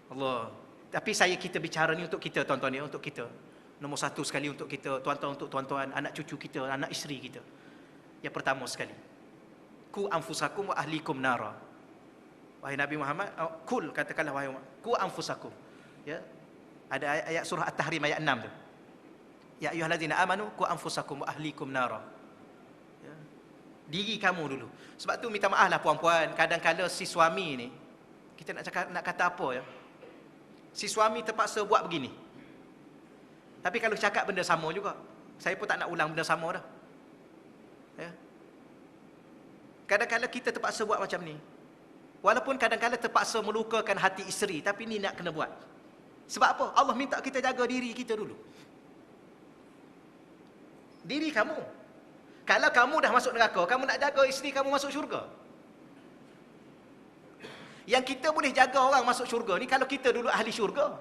Allah. Tapi kita bicara ni untuk kita tuan-tuan ya, untuk kita. Nombor 1 sekali untuk kita, tuan-tuan, untuk tuan-tuan, anak cucu kita, anak isteri kita. Yang pertama sekali, ku anfusakum wa ahlikum nara. Wahai Nabi Muhammad, kul, katakanlah wahai Muhammad, ku anfusakum. Ya. Ada ayat surah At-Tahrim ayat 6 tu. Ya ayyuhallazina amanu ku anfusakum wa ahlikum nara. Ya. Diri kamu dulu. Sebab tu minta maaf lah puan-puan, kadang-kadang si suami ni, kita nak kata apa ya? Si suami terpaksa buat begini. Tapi kalau cakap benda sama juga, saya pun tak nak ulang benda sama dah. Ya. Kadang-kadang kita terpaksa buat macam ni. Walaupun kadang-kadang terpaksa melukakan hati isteri, tapi ni nak kena buat. Sebab apa? Allah minta kita jaga diri kita dulu. Diri kamu. Kalau kamu dah masuk neraka, kamu nak jaga isteri kamu masuk syurga. Yang kita boleh jaga orang masuk syurga ni kalau kita dulu ahli syurga.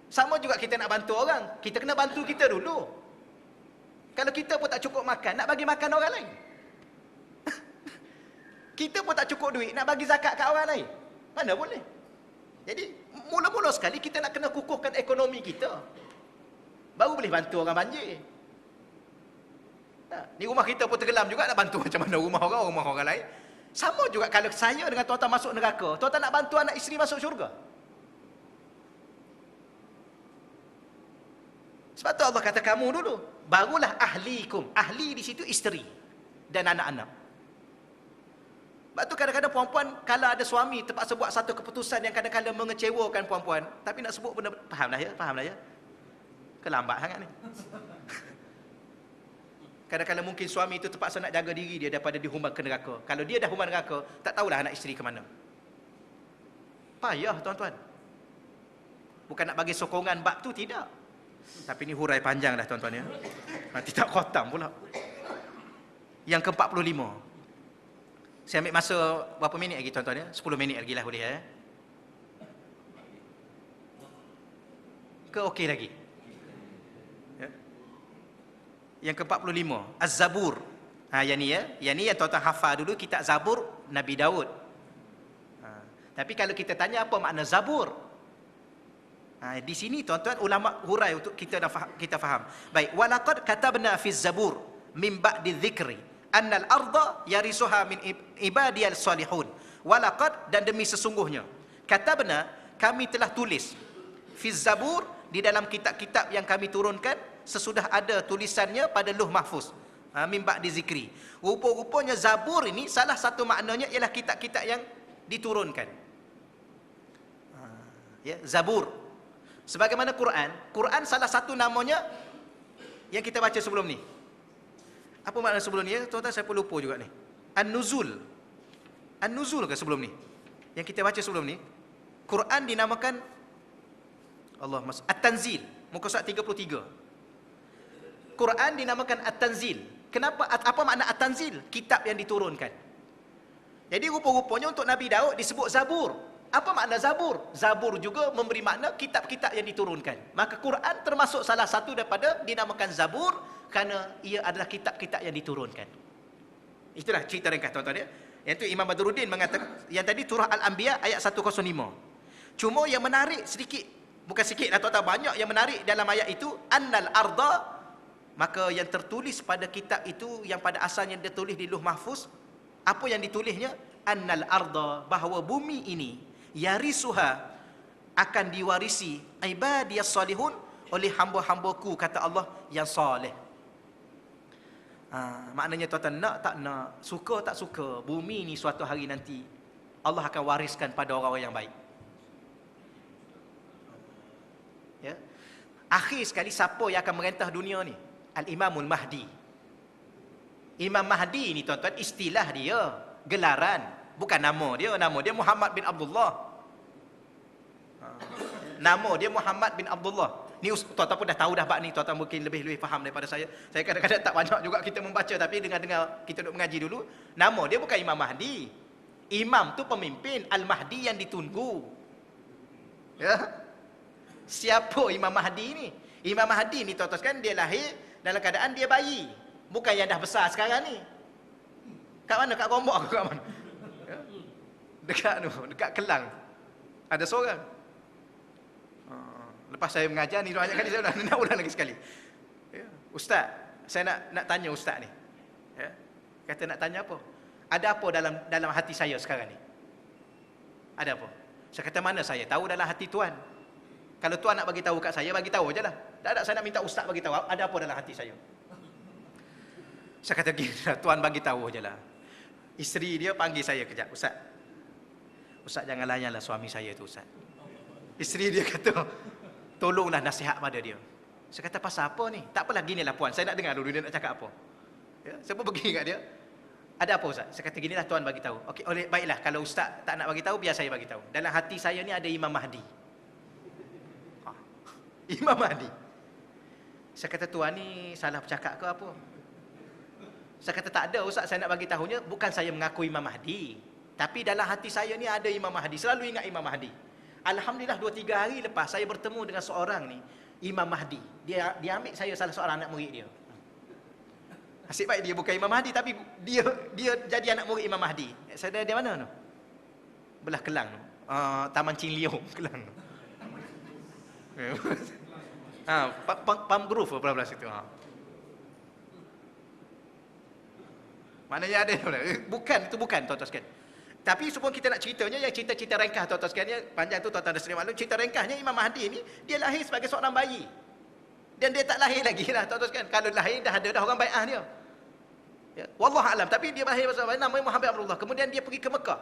Sama juga kita nak bantu orang, kita kena bantu kita dulu. Kalau kita pun tak cukup makan, nak bagi makan orang lain. Kita pun tak cukup duit, nak bagi zakat kat orang lain. Mana boleh? Jadi, mula-mula sekali kita nak kena kukuhkan ekonomi kita. Baru boleh bantu orang banjir. Ni rumah kita pun tenggelam juga, nak bantu macam mana rumah orang lain. Sama juga kalau saya dengan tuan-tuan masuk neraka, tuan-tuan nak bantu anak isteri masuk syurga. Sebab tu Allah kata kamu dulu, barulah ahlikum. Ahli di situ isteri dan anak-anak. Sebab tu kadang-kadang puan-puan, kalau ada suami terpaksa buat satu keputusan yang kadang-kadang mengecewakan puan-puan, tapi nak sebut benda, fahamlah ya? Kelambat sangat ni. Kadang-kadang mungkin suami itu terpaksa nak jaga diri dia daripada dihumban ke neraka. Kalau dia dah humban neraka, tak tahulah anak isteri ke mana. Payah tuan-tuan. Bukan nak bagi sokongan bab tu, tidak. Tapi ni hurai panjang dah tuan-tuan ya. Nanti tak khotam pula. Yang ke-45. Saya ambil masa berapa minit lagi tuan-tuan ya? 10 minit lagi lah boleh ya. Ke okey lagi? Ya. Yang ke-45, Az-Zabur. Yang ni ya. Yang ni yang tuan-tuan hafal dulu kitab Zabur Nabi Daud. Tapi kalau kita tanya apa makna Zabur? Di sini tuan-tuan ulama hurai untuk kita faham. Baik, walaqad katabna fi Zabur min ba'di dzikri annal arda yarisuha min ibadiyal salihun. Walaqad, dan demi sesungguhnya, katabna, kami telah tulis, fi Zabur, di dalam kitab-kitab yang kami turunkan sesudah ada tulisannya pada Lauh Mahfuz. Min ba'di zikri. Rupa-rupanya Zabur ini salah satu maknanya ialah kitab-kitab yang diturunkan. Ya, Zabur. Sebagaimana Quran, Quran salah satu namanya yang kita baca sebelum ni. Apa makna sebelum ni? Tuan-tuan saya pun lupa juga ni. An-Nuzul. An-Nuzul ke sebelum ni? Yang kita baca sebelum ni. Quran dinamakan At-Tanzil. Muka surat 33. Quran dinamakan At-Tanzil. Kenapa? Apa makna At-Tanzil? Kitab yang diturunkan. Jadi rupa-rupanya untuk Nabi Daud disebut Zabur. Apa makna Zabur? Zabur juga memberi makna kitab-kitab yang diturunkan. Maka Quran termasuk salah satu daripada dinamakan Zabur kerana ia adalah kitab-kitab yang diturunkan. Itulah cerita ringkas tuan-tuan ya. Yang itu Imam Badruddin mengatakan, yang tadi surah Al-Anbiya ayat 105. Cuma yang menarik sedikit, bukan sikit lah tuan-tuan, banyak yang menarik dalam ayat itu, annal arda, maka yang tertulis pada kitab itu yang pada asalnya dia tulis di Lauh Mahfuz, apa yang ditulisnya? Annal arda, bahawa bumi ini yarisuha, akan diwarisi ibadiyas salihun, oleh hamba-hambaku, kata Allah, yang soleh. Maknanya tuan-tuan, nak tak nak, suka tak suka, bumi ni suatu hari nanti Allah akan wariskan pada orang-orang yang baik. Ya. Akhir sekali siapa yang akan merentah dunia ni? Al-Imamul Mahdi. Imam Mahdi ni tuan-tuan, istilah dia, gelaran, bukan nama dia. Nama dia Muhammad bin Abdullah. Nama dia Muhammad bin Abdullah. Ni tuan-tuan pun dah tahu dah bab ni, tuan-tuan mungkin lebih faham daripada saya. Saya kadang-kadang tak banyak juga kita membaca, tapi dengar-dengar kita duduk mengaji dulu. Nama dia bukan Imam Mahdi. Imam tu pemimpin, Al-Mahdi yang ditunggu. Ya. Siapa Imam Mahdi ni? Imam Mahdi ni tuan-tuan sekalian, dia lahir dalam keadaan dia bayi. Bukan yang dah besar sekarang ni. Kat mana? Kat Gombak ke kat mana? Ya. Dekat Kelang. Ada seorang. Lepas saya mengajar ni banyak kali, saya nak ulang lagi sekali. Ya. Ustaz, saya nak tanya ustaz ni. Ya. Kata nak tanya apa? Ada apa dalam hati saya sekarang ni? Ada apa? Saya kata, mana saya tahu dalam hati Tuan. Kalau Tuan nak bagi tahu kat saya, bagi tahu ajalah. Tak ada saya nak minta ustaz bagi tahu ada apa dalam hati saya. Saya kata gini, Tuan bagi tahu ajalah. Isteri dia panggil saya kejap, Ustaz. Ustaz jangan layanlah suami saya tu, Ustaz. Isteri dia kata, tolonglah nasihat pada dia. Saya kata, pasal apa ni? Tak apalah, ginilah puan, saya nak dengar dulu dia nak cakap apa. Ya, saya pun pergi kat dia. Ada apa Ustaz? Saya kata ginilah tuan bagi tahu. Okey, baiklah kalau ustaz tak nak bagi tahu biar saya bagi tahu. Dalam hati saya ni ada Imam Mahdi. Ha. Imam Mahdi. Saya kata tuan ni salah bercakap ke apa? Saya kata tak ada ustaz, saya nak bagi tahunya bukan saya mengaku Imam Mahdi. Tapi dalam hati saya ni ada Imam Mahdi. Selalu ingat Imam Mahdi. Alhamdulillah 2-3 hari lepas saya bertemu dengan seorang ni, Imam Mahdi. Dia ambil saya salah seorang anak murid dia. Asyik baik dia bukan Imam Mahdi tapi dia jadi anak murid Imam Mahdi. Saya dari mana tu? Belah Kelang tu. Taman Chin Leong Kelang tu. Palm Grove belah situ. Maknanya ada bukan itu bukan tuan-tuan sekalian. Tapi supaya kita nak ceritanya yang cerita-cerita ringkas tuan-tuan sekalian, panjang tu tuan-tuan dah sedia maklum, cerita ringkasnya Imam Mahdi ni dia lahir sebagai seorang bayi. Dan dia tak lahir lagi lah tuan-tuan sekalian. Kalau lahir dah ada orang bai'ah dia. Ya, wallahu alam, tapi dia lahir bersama namanya Muhammad Abdullah. Kemudian dia pergi ke Mekah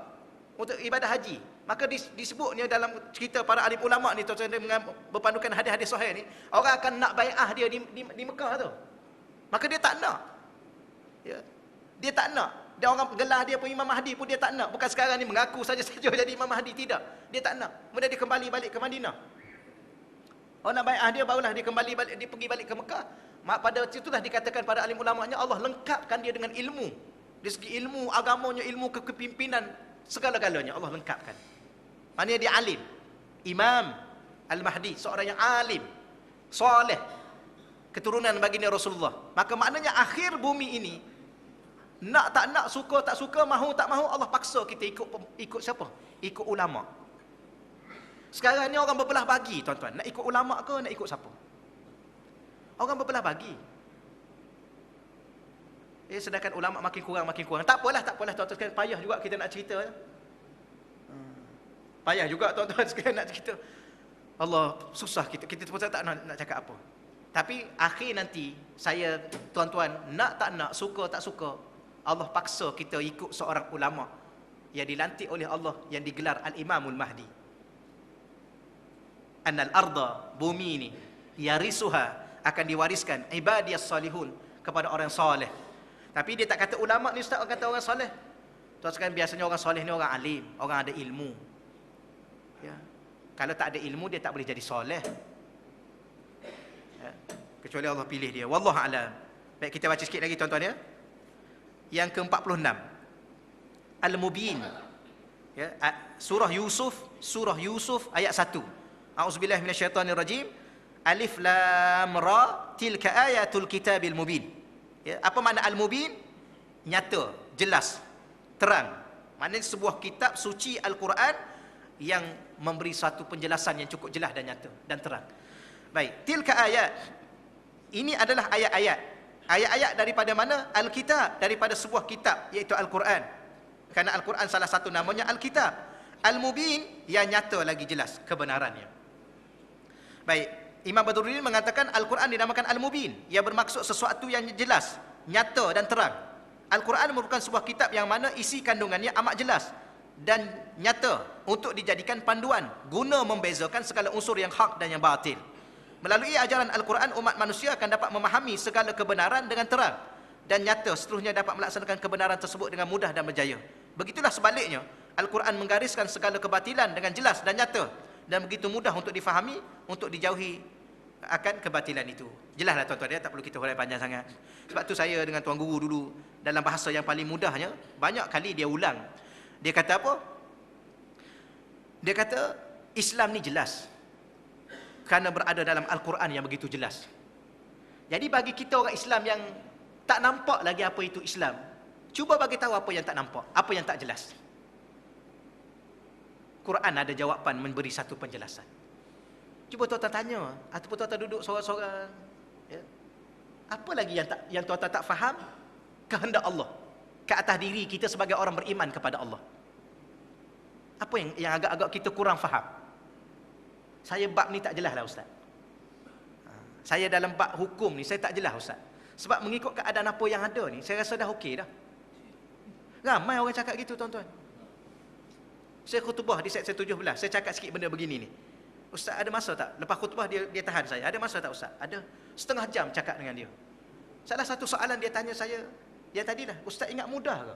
untuk ibadah haji. Maka disebutnya dalam cerita para alim ulama ni tuan-tuan dengan berpandukan hadis-hadis sahih ni, orang akan nak bai'ah dia di Mekah tu. Maka dia tak nak. Ya. Dia tak nak. Dan orang gelar dia pun Imam Mahdi pun dia tak nak. Bukan sekarang ni mengaku saja-saja jadi Imam Mahdi, tidak. Dia tak nak. Kemudian dia kembali balik ke Madinah. Orang nak bai'ah dia barulah dia kembali balik, dia pergi balik ke Mekah. Pada waktu itulah dikatakan pada alim ulamanya Allah lengkapkan dia dengan ilmu. Dari segi ilmu agamanya, ilmu kepimpinan, segala-galanya Allah lengkapkan. Maknanya dia alim. Imam Al-Mahdi, seorang yang alim, soleh, keturunan baginda Rasulullah. Maka maknanya akhir bumi ini, nak tak nak, suka tak suka, mahu tak mahu, Allah paksa kita ikut siapa? Ikut ulama. Sekarang ni orang berbelah bagi tuan-tuan, nak ikut ulama ke nak ikut siapa? Orang berbelah bagi. Sedangkan ulama makin kurang. Tak apalah tuan-tuan sekalian, payah juga kita nak cerita. Payah juga tuan-tuan sekalian nak cerita. Allah, susah kita pun tak nak cakap apa. Tapi akhir nanti saya tuan-tuan nak tak nak, suka tak suka, Allah paksa kita ikut seorang ulama yang dilantik oleh Allah yang digelar Al-Imamul Mahdi. Annal arda, bumi ini, yarisuha, akan diwariskan ibadiyas salihun, kepada orang soleh. Tapi dia tak kata ulama ni ustaz, orang kata orang soleh. Tuan sekalian, biasanya orang soleh ni orang alim, orang ada ilmu. Ya. Kalau tak ada ilmu dia tak boleh jadi soleh. Ya. Kecuali Allah pilih dia. Wallahu a'lam. Baik, kita baca sikit lagi tuan-tuan ya. Yang ke-46. Al-Mubin. Ya, surah Yusuf ayat 1. A'udzubillahi minasyaitonirrajim. Alif lam ra tilka ayatul kitabil mubin. Ya, apa makna al-mubin? Nyata, jelas, terang. Maknanya sebuah kitab suci Al-Quran yang memberi satu penjelasan yang cukup jelas dan nyata dan terang. Baik, tilka ayat. Ini adalah ayat-ayat. Ayat-ayat daripada mana? Al-kitab, daripada sebuah kitab iaitu Al-Quran. Kerana Al-Quran salah satu namanya Al-kitab. Al-mubin, yang nyata lagi jelas kebenarannya. Baik, Imam Badruddin mengatakan Al-Quran dinamakan Al-Mubin, yang bermaksud sesuatu yang jelas, nyata dan terang. Al-Quran merupakan sebuah kitab yang mana isi kandungannya amat jelas dan nyata untuk dijadikan panduan guna membezakan segala unsur yang hak dan yang batil. Melalui ajaran Al-Quran, umat manusia akan dapat memahami segala kebenaran dengan terang dan nyata, seterusnya dapat melaksanakan kebenaran tersebut dengan mudah dan berjaya. Begitulah sebaliknya, Al-Quran menggariskan segala kebatilan dengan jelas dan nyata dan begitu mudah untuk difahami, untuk dijauhi akan kebatilan itu. Jelaslah tuan-tuan ya, tak perlu kita huraikan panjang sangat. Sebab tu saya dengan tuan guru dulu, dalam bahasa yang paling mudahnya, banyak kali dia ulang. Dia kata apa? Dia kata Islam ni jelas kerana berada dalam Al-Quran yang begitu jelas. Jadi bagi kita orang Islam yang tak nampak lagi apa itu Islam, cuba bagi tahu apa yang tak nampak, apa yang tak jelas. Quran ada jawapan, memberi satu penjelasan. Cuba tuan-tuan tanya, ataupun tuan-tuan duduk seorang-seorang, ya. Apa lagi yang tuan-tuan tak faham? Kehendak Allah ke atas diri kita sebagai orang beriman kepada Allah. Apa yang agak-agak kita kurang faham? Saya bab ni tak jelas lah ustaz. Saya dalam bab hukum ni saya tak jelas ustaz. Sebab mengikut keadaan apa yang ada ni, saya rasa dah okey dah. Ramai orang cakap gitu tuan-tuan. Saya khutbah di Seksyen 17, saya cakap sikit benda begini ni. Ustaz ada masa tak? Lepas khutbah dia tahan saya. Ada masa tak ustaz? Ada. Setengah jam cakap dengan dia. Salah satu soalan dia tanya saya, Yang tadi dah, ustaz ingat mudah ke?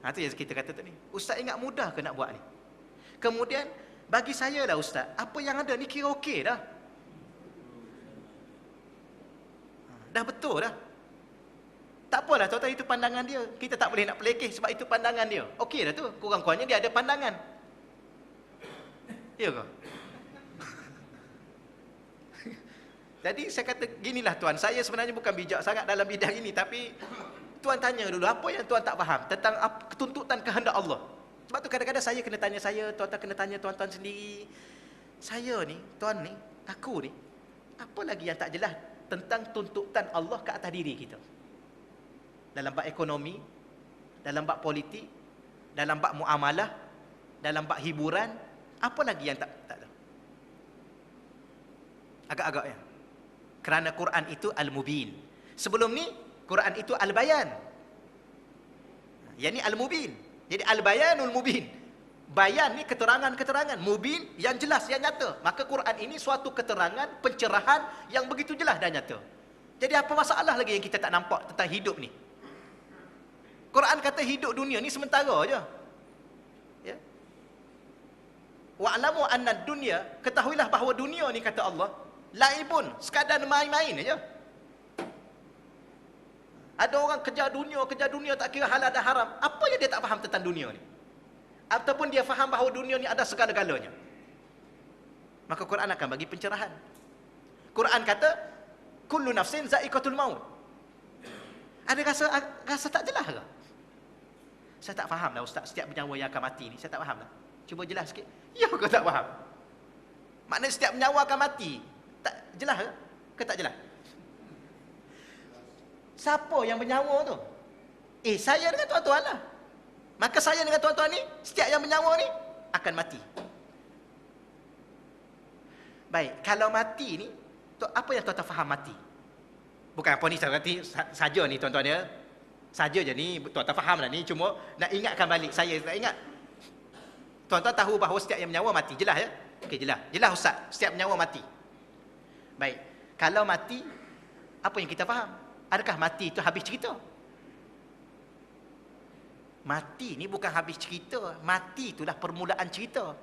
Itu yang kita kata tadi. Ustaz ingat mudah ke nak buat ni? Kemudian, bagi saya lah ustaz, apa yang ada ni kira okey dah. Dah betul dah. Tak apalah tuan-tuan, itu pandangan dia. Kita tak boleh nak pelekeh sebab itu pandangan dia. Okey dah tu, kurang-kurangnya dia ada pandangan. Ya ke? Jadi saya kata ginilah tuan, saya sebenarnya bukan bijak sangat dalam bidang ini, tapi tuan tanya dulu apa yang tuan tak faham tentang tuntutan kehendak Allah. Sebab tu kadang-kadang saya kena tanya saya, tuan-tuan kena tanya tuan-tuan sendiri. Saya ni, tuan ni, aku ni, apa lagi yang tak jelas tentang tuntutan Allah ke atas diri kita? Dalam bab ekonomi, dalam bab politik, dalam bab muamalah, dalam bab hiburan, apa lagi yang tak ada? Agak-agak ya. Kerana Quran itu al-mubin. Sebelum ni Quran itu al-bayan. Yang ni al-mubin. Jadi al-bayanul mubin. Bayan ni keterangan-keterangan, mubin yang jelas, yang nyata. Maka Quran ini suatu keterangan, pencerahan yang begitu jelas dan nyata. Jadi apa masalah lagi yang kita tak nampak tentang hidup ni? Quran kata hidup dunia ni sementara aja. Ya. Wa'lamu anna dunya, ketahuilah bahawa dunia ni kata Allah, laibun, sekadar main-main aja. Ada orang kejar dunia tak kira halal dan haram. Apa yang dia tak faham tentang dunia ni? Ataupun dia faham bahawa dunia ni ada segala-galanya. Maka Quran akan bagi pencerahan. Quran kata, kullu nafsin za'iqatul maut. Ada rasa tak jelas ke? Saya tak faham lah ustaz, setiap nyawa yang akan mati ni, saya tak faham lah. Cuba jelas sikit. Ya, kau tak faham? Maknanya setiap nyawa akan mati. Tak jelas ke? Ke tak jelas? Siapa yang bernyawa tu? Saya dengan tuan-tuan lah. Maka saya dengan tuan-tuan ni, setiap yang bernyawa ni akan mati. Baik, kalau mati ni, apa yang tuan-tuan faham mati? Bukan apa ni saja ni tuan-tuan ya. Saja je ni, tuan-tuan faham lah ni. Cuma nak ingatkan balik, saya nak ingat. Tuan-tuan tahu bahawa setiap yang menyawa mati. Jelas ya? Okey, jelas. Jelas ustaz, setiap menyawa mati. Baik, kalau mati, apa yang kita faham? Adakah mati itu habis cerita? Mati ni bukan habis cerita. Mati itulah permulaan cerita.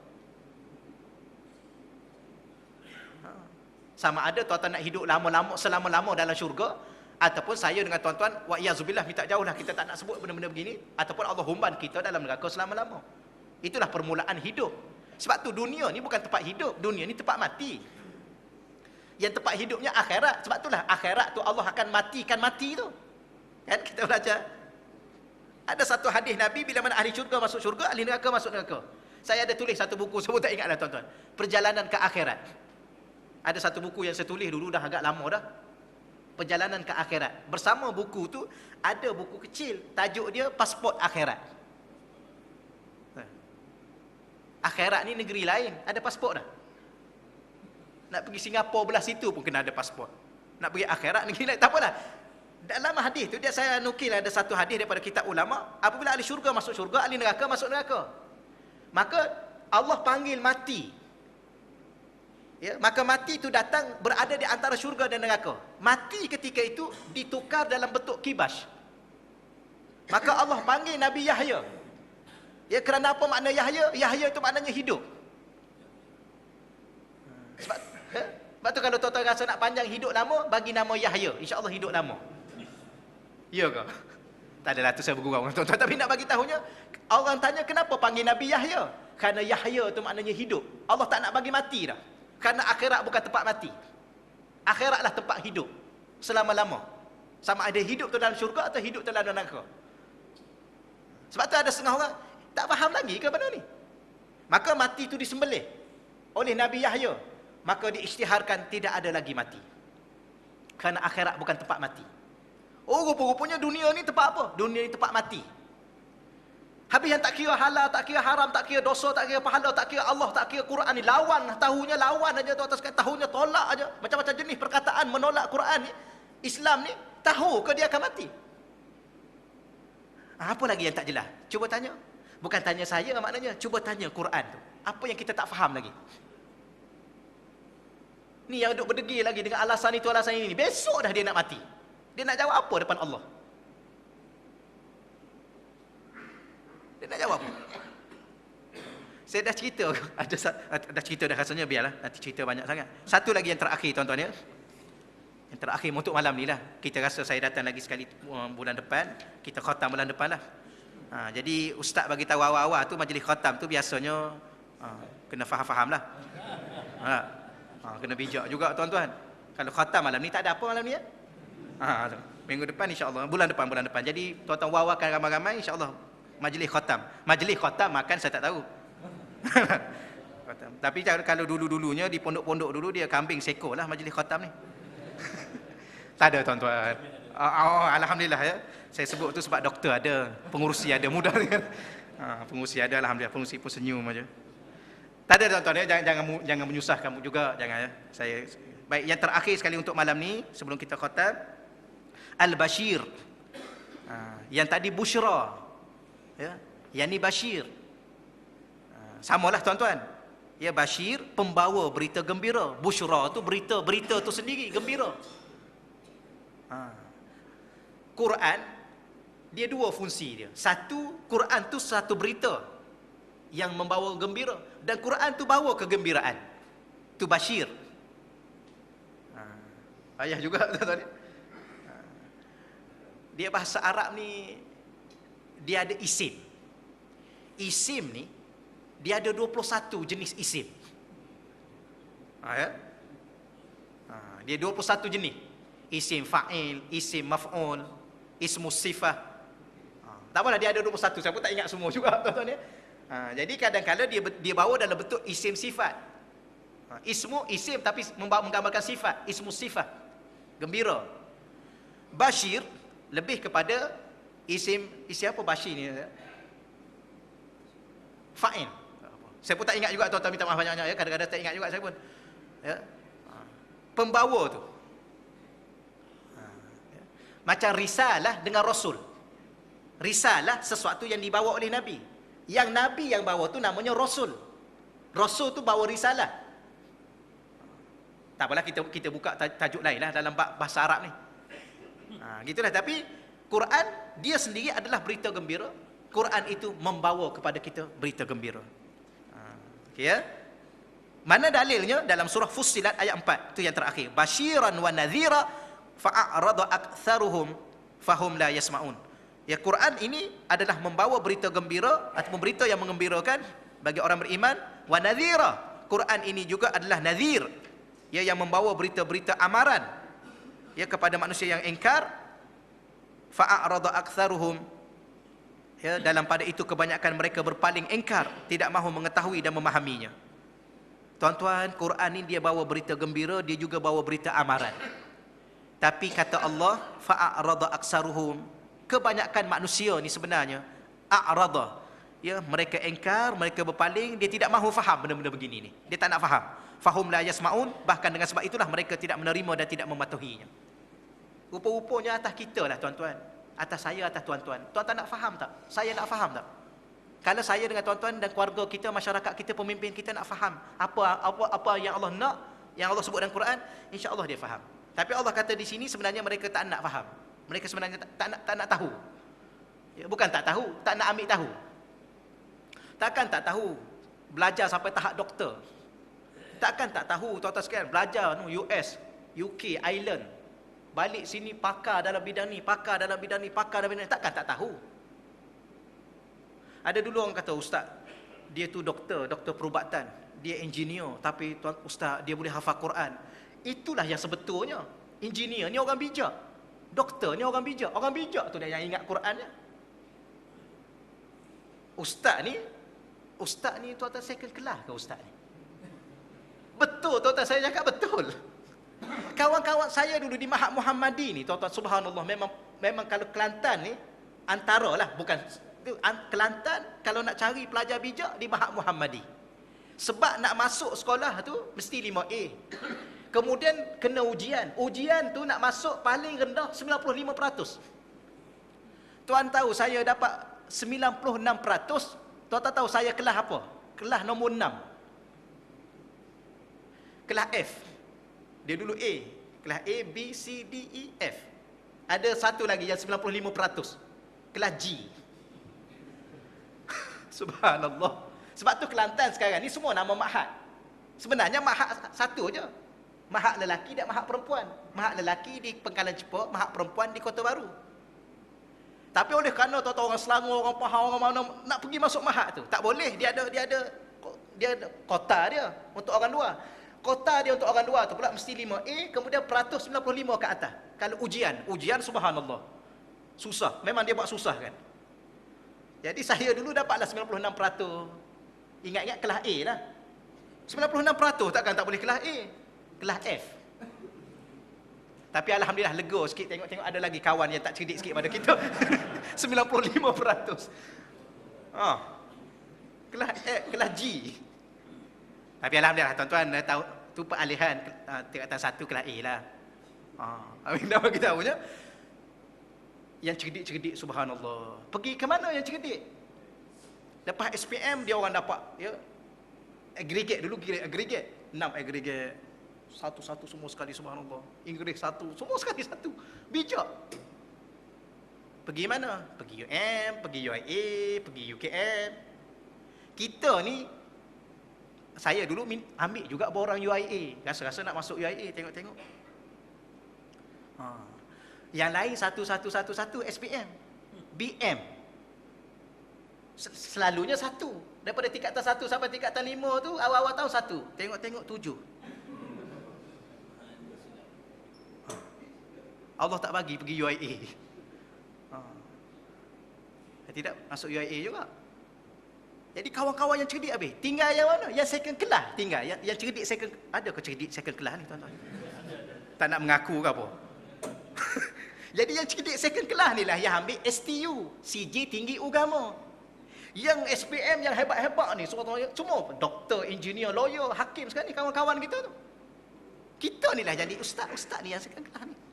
Sama ada tuan-tuan nak hidup lama-lama, selama-lama dalam syurga, ataupun saya dengan tuan-tuan, wa'iyyazubillah, minta jauh lah, kita tak nak sebut benda-benda begini, ataupun Allah humban kita dalam neraka selama-lama. Itulah permulaan hidup. Sebab tu dunia ni bukan tempat hidup, dunia ni tempat mati. Yang tempat hidupnya akhirat. Sebab itulah akhirat tu Allah akan matikan mati tu. Kan kita belajar. Ada satu hadis Nabi, bila mana ahli syurga masuk syurga, ahli neraka masuk neraka. Saya ada tulis satu buku, saya pun tak ingatlah tuan-tuan. Perjalanan ke akhirat. Ada satu buku yang saya tulis dulu, dah agak lama dah. Perjalanan ke akhirat. Bersama buku tu, ada buku kecil, tajuk dia Pasport Akhirat. Akhirat ni negeri lain, ada pasport dah. Nak pergi Singapura belah situ pun kena ada pasport. Nak pergi akhirat negeri lain, tak apalah. Dalam hadis tu, dia saya nukil ada satu hadis daripada kitab ulama, apabila ahli syurga masuk syurga, ahli neraka masuk neraka. Maka Allah panggil mati. Ya, maka mati itu datang berada di antara syurga dan neraka. Mati ketika itu ditukar dalam bentuk kibas. Maka Allah panggil Nabi Yahya. Ya, kerana apa makna Yahya? Yahya itu maknanya hidup. Sebab tu kalau tuan-tuan rasa nak panjang hidup lama, bagi nama Yahya. InsyaAllah hidup lama. Ya ke? Tak adalah tu saya bergurau dengan tuan-tuan. Tapi nak bagi tahunya, orang tanya kenapa panggil Nabi Yahya? Kerana Yahya itu maknanya hidup. Allah tak nak bagi mati dah. Kerana akhirat bukan tempat mati. Akhiratlah tempat hidup. Selama-lama. Sama ada hidup tu dalam syurga atau hidup tu dalam neraka. Sebab tu ada setengah orang tak faham lagi ke benda ni. Maka mati itu disembelih oleh Nabi Yahya. Maka diisytiharkan tidak ada lagi mati. Kerana akhirat bukan tempat mati. Oh, rupa-rupanya dunia ni tempat apa? Dunia ni tempat mati. Habis yang tak kira halal, tak kira haram, tak kira dosa, tak kira pahala, tak kira Allah, tak kira Quran ni. Lawan, tahunya lawan aja tu atas, tahunya tolak aja. Macam-macam jenis perkataan menolak Quran ni. Islam ni, tahu ke dia akan mati? Apa lagi yang tak jelas? Cuba tanya. Bukan tanya saya maknanya, cuba tanya Quran tu. Apa yang kita tak faham lagi? Ni yang duduk berdegil lagi dengan alasan itu, alasan ini. Besok dah dia nak mati. Dia nak jawab apa depan Allah? Dia nak jawab apa? Saya dah cerita, dah cerita dah rasanya, biarlah, nanti cerita banyak sangat. Satu lagi yang terakhir tuan-tuan ya. Yang terakhir untuk malam ni lah. Kita rasa saya datang lagi sekali bulan depan, kita khatam bulan depan lah. Jadi ustaz bagi tahu awal-awal tu majlis khatam tu biasanya kena faham-faham lah. Kena bijak juga tuan-tuan. Kalau khatam malam ni tak ada apa malam ni ya. Minggu depan insya-Allah, bulan depan. Jadi tuan-tuan wawakan ramai-ramai insya-Allah majlis khatam. Majlis khatam makan saya tak tahu. Tapi kalau dulu-dulunya di pondok-pondok dulu dia kambing seko lah majlis khatam ni. Tak ada tuan-tuan. Alhamdulillah ya. Saya sebut tu sebab doktor ada, pengurusi ada, mudah kan. Pengurusi ada, alhamdulillah, pengurusi pun senyum aja. Tak ada tuan-tuan ya, jangan menyusahkan kamu juga, jangan ya. Baik, yang terakhir sekali untuk malam ni sebelum kita khatam, Al-Bashir. Yang tadi Bushra. Ya, yang ni Bashir. Samalah tuan-tuan. Ya, Bashir pembawa berita gembira. Bushra tu berita tu sendiri gembira. Quran dia dua fungsi dia. Satu, Quran tu satu berita yang membawa gembira, dan Quran tu bawa kegembiraan. Tu Bashir. Ayah juga tuan-tuan. Dia bahasa Arab ni dia ada isim. Isim ni dia ada 21 jenis isim. Ya? Dia 21 jenis. Isim fa'il, isim maf'ul, ismus sifah. Tak apalah, dia ada 21. Saya pun tak ingat semua juga tuan-tuan ya. Jadi kadang-kadang dia bawa dalam bentuk isim sifat. Ismu isim tapi menggambarkan sifat, ismus sifah. Gembira. Bashir lebih kepada isim apa Bashir ni? Fa'il. Saya pun tak ingat juga tuan-tuan, minta maaf banyak-banyak ya. Kadang-kadang tak ingat juga saya pun. Ya. Pembawa tu. Macam risalah dengan rasul. Risalah sesuatu yang dibawa oleh Nabi. Yang Nabi yang bawa tu namanya rasul. Rasul tu bawa risalah. Tak apalah, kita buka tajuk lain lah dalam bahasa Arab ni. Gitulah. Tapi Quran dia sendiri adalah berita gembira. Quran itu membawa kepada kita berita gembira. Okay, ya? Mana dalilnya? Dalam surah Fussilat ayat 4. Itu yang terakhir. Basyiran wa nadhira fa'arada aktsaruhum fahum la yasma'un. Ya, Quran ini adalah membawa berita gembira atau berita yang menggembirakan bagi orang beriman. Wa nadhira. Quran ini juga adalah nadhir. Ya, yang membawa berita-berita amaran ya kepada manusia yang ingkar. Fa'arada aktsaruhum. Ya, dalam pada itu kebanyakan mereka berpaling ingkar, tidak mahu mengetahui dan memahaminya. Tuan-tuan, Quran ini dia bawa berita gembira, dia juga bawa berita amaran. Tapi kata Allah, fa'arada aktsaruhum, kebanyakan manusia ni sebenarnya a'rada, ya, mereka ingkar, mereka berpaling, dia tidak mahu faham benda-benda begini ni. Dia tak nak faham. Fahum la yasma'un, bahkan dengan sebab itulah mereka tidak menerima dan tidak mematuhinya. Rupa-rupanya atas kita lah tuan-tuan. Atas saya, atas tuan-tuan. Tuan-tuan nak faham tak? Saya nak faham tak? Kalau saya dengan tuan-tuan dan keluarga kita, masyarakat kita, pemimpin kita nak faham apa yang Allah nak, yang Allah sebut dalam Quran, insya-Allah dia faham. Tapi Allah kata di sini sebenarnya mereka tak nak faham. Mereka sebenarnya tak nak tahu. Ya, bukan tak tahu, tak nak ambil tahu. Takkan tak tahu belajar sampai tahap doktor. Takkan tak tahu tuan-tuan sekalian belajar US, UK, Ireland. Balik sini pakar dalam bidang ni, pakar dalam bidang ni, pakar dalam bidang ni. Takkan tak tahu. Ada dulu orang kata, ustaz, dia tu doktor perubatan, dia engineer, tapi tuan ustaz, dia boleh hafal Quran. Itulah yang sebetulnya. Engineer ni orang bijak. Doktor ni orang bijak. Orang bijak tu dia yang ingat Qurannya. Ustaz ni tuan-tuan second class ke ustaz ni? Betul tuan-tuan, saya cakap betul. Kawan-kawan saya dulu di Mahat Muhammadi ni, tuan-tuan, subhanallah, memang kalau Kelantan ni antaralah, bukan Kelantan kalau nak cari pelajar bijak di Mahat Muhammadi. Sebab nak masuk sekolah tu mesti 5A. Kemudian kena ujian. Ujian tu nak masuk paling rendah 95%. Tuan tahu saya dapat 96%. Tuan tahu saya kelas apa? Kelas nombor 6. Kelas F. Dia dulu A. Kelas A, B, C, D, E, F. Ada satu lagi yang 95%. Kelas G. Subhanallah. Sebab tu Kelantan sekarang ni semua nama Mahat. Sebenarnya Mahat satu je. Mahat lelaki dan Mahat perempuan. Mahat lelaki di Pengkalan Cepok, Mahat perempuan di Kota Baru. Tapi oleh kerana tuan-tuan orang Selangor, orang Pahang, orang mana nak pergi masuk Mahat tu, tak boleh. Dia ada kota dia untuk orang luar. Kota dia untuk orang luar tu pula mesti 5A, kemudian peratus 95 ke atas. Kalau ujian subhanallah. Susah, memang dia buat susah kan. Jadi saya dulu dapatlah 96%. Ingat-ingat kelas A lah. 96% takkan tak boleh kelas A. Kelas F. Tapi alhamdulillah lega sikit, tengok ada lagi kawan yang tak cerdik sikit pada kita. 95%. Kelas G. Tapi alhamdulillah tuan-tuan tahu tu peralihan tingkatan 1 kelas A lah. Amin dah bagi tahunya. Yang cerdik-cerdik subhanallah. Pergi ke mana yang cerdik? Lepas SPM dia orang dapat ya agregat dulu, agregat 6 agregat. Satu-satu semua sekali subhanallah. Inggeris satu, semua sekali satu. Bijak. Pergi mana? Pergi UM, pergi UIA, pergi UKM. Kita ni, saya dulu ambil juga borang UIA. Rasa-rasa nak masuk UIA, tengok-tengok. Yang lain satu SPM, BM. Selalunya satu. Daripada tingkatan 1 sampai tingkatan 5 tu, awal-awal tahun 1. Tengok-tengok 7. Allah tak bagi pergi UIA. Tidak masuk UIA juga. Jadi kawan-kawan yang cerdik habis. Tinggal yang mana? Yang second class tinggal. Yang cerdik second, ada ke cerdik second class ni tuan-tuan? Tak nak mengaku ke apa? Jadi yang cerdik second class ni lah yang ambil STU, CJ Tinggi Agama. Yang SPM yang hebat-hebat ni semua doktor, engineer, lawyer, hakim sekarang ni kawan-kawan kita tu. Kita ni lah jadi ustaz ni yang second class ni.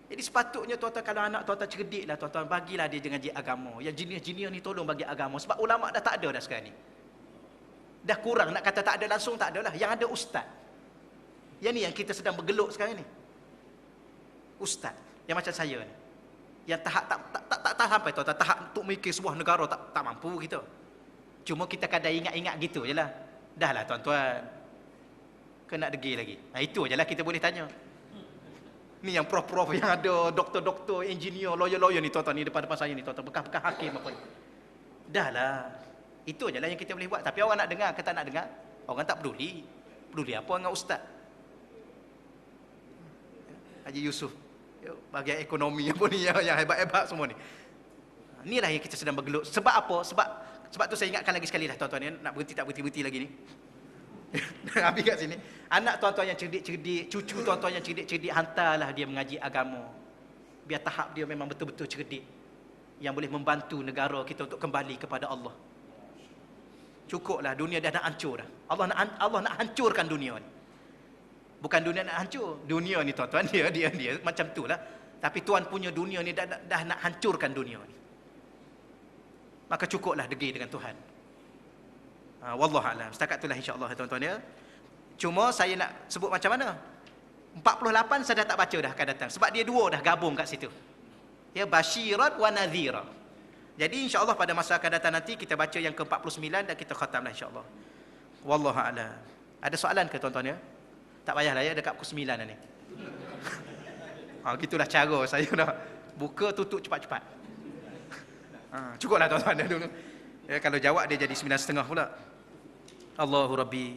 Jadi sepatutnya tuan-tuan kalau anak tuan-tuan cerdik lah tuan-tuan, bagilah dia ngaji agama. Yang jenius-jenius ni tolong bagi agama. Sebab ulama' dah tak ada dah sekarang ni. Dah kurang, nak kata tak ada langsung tak ada lah. Yang ada ustaz. Yang ni yang kita sedang bergeluk sekarang ni. Ustaz. Yang macam saya ni. Yang tak sampai tuan-tuan. Tahap untuk mikir sebuah negara tak mampu kita. Cuma kita kadang ingat-ingat gitu je lah. Dah lah tuan-tuan. Ke nak degil lagi. Itu je lah kita boleh tanya. Ni yang prof-prof yang ada, doktor-doktor, engineer, lawyer-lawyer ni tuan-tuan ni depan-depan saya ni tuan-tuan, bekas-bekas hakim apa ni. Dah lah. Itu je lah yang kita boleh buat. Tapi orang nak dengar ke tak nak dengar, orang tak peduli. Peduli apa dengan ustaz? Haji Yusuf, bahagian ekonomi apa ni yang hebat-hebat semua ni. Inilah yang kita sedang bergelut. Sebab apa? Sebab tu saya ingatkan lagi sekali lah tuan-tuan ni, nak berhenti tak berhenti lagi ni. Habis kat sini. Anak tuan-tuan yang cerdik-cerdik, cucu tuan-tuan yang cerdik-cerdik, hantarlah dia mengaji agama. Biar tahap dia memang betul-betul cerdik. Yang boleh membantu negara kita untuk kembali kepada Allah. Cukuplah, dunia dah nak hancur dah. Allah nak hancurkan dunia ni. Bukan dunia nak hancur. Dunia ni tuan-tuan, dia macam tu lah. Tapi Tuhan punya dunia ni dah nak hancurkan dunia ni. Maka cukuplah degil dengan Tuhan. Wallahualam. Setakat itulah insya-Allah tuan-tuan ya. Cuma saya nak sebut macam mana? 48 saya dah tak baca dah akan datang. Sebab dia dua dah gabung kat situ. Ya, basyirat wa nadhira. Jadi insya-Allah pada masa akan datang nanti kita baca yang ke-49 dan kita khatamlah insya-Allah. Wallahualam. Ada soalan ke tuan-tuan ya? Tak payahlah ya, dekat pukul 9 dah ni. Gitulah cara saya dah buka tutup cepat-cepat. Cukuplah tuan-tuan dah dulu. Ya, kalau jawab dia jadi 9.30 pula. Allahu Rabbi.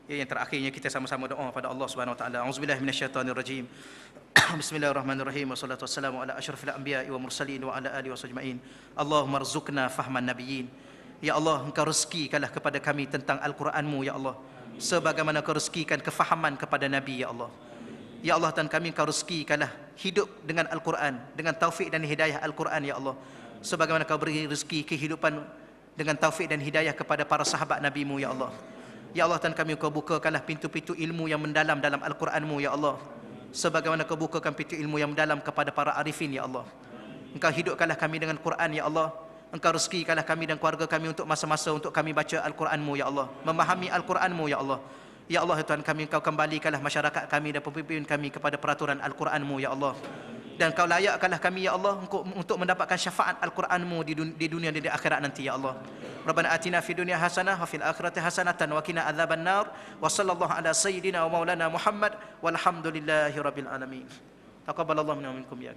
Ya, yang terakhirnya kita sama-sama doa pada Allah Subhanahu Wa Taala. Auzubillahi minasyaitonirrajim. Bismillahirrahmanirrahim. Wassalatu wassalamu ala asyrafil anbiya'i wa mursalin wa ala alihi wasajma'in. Allahumma rzuqna fahman nabiyyin. Ya Allah, Engkau rezekikanlah kepada kami tentang Al-Quran-Mu ya Allah. Sebagaimana Engkau rezekikan kefahaman kepada Nabi ya Allah. Ya Allah, dan kami Engkau rezekikanlah hidup dengan Al-Quran, dengan taufik dan hidayah Al-Quran ya Allah. Sebagaimana Engkau beri rezeki kehidupan dengan taufik dan hidayah kepada para sahabat Nabi-Mu ya Allah. Ya Allah, dan kami Kau bukakanlah pintu-pintu ilmu yang mendalam dalam Al-Quran-Mu ya Allah. Sebagaimana Kau bukakan pintu ilmu yang mendalam kepada para arifin ya Allah. Engkau hidupkanlah kami dengan Quran ya Allah. Engkau rezekikanlah kami dan keluarga kami untuk masa-masa untuk kami baca Al-Quran-Mu ya Allah, memahami Al-Quran-Mu ya Allah. Ya Allah Tuhan kami, Engkau kembalikanlah masyarakat kami dan pemimpin kami kepada peraturan Al-Quran-Mu ya Allah. Dan Kau layakkanlah kami ya Allah untuk mendapatkan syafaat Al-Quran-Mu di dunia dan di akhirat nanti ya Allah. Rabbana atina fid dunya hasanah wa fil akhirati hasanatan wa qina adzabannar. Wa sallallahu ala sayyidina wa maulana Muhammad walhamdulillahi rabbil alamin. Taqabbalallahu minna wa minkum ya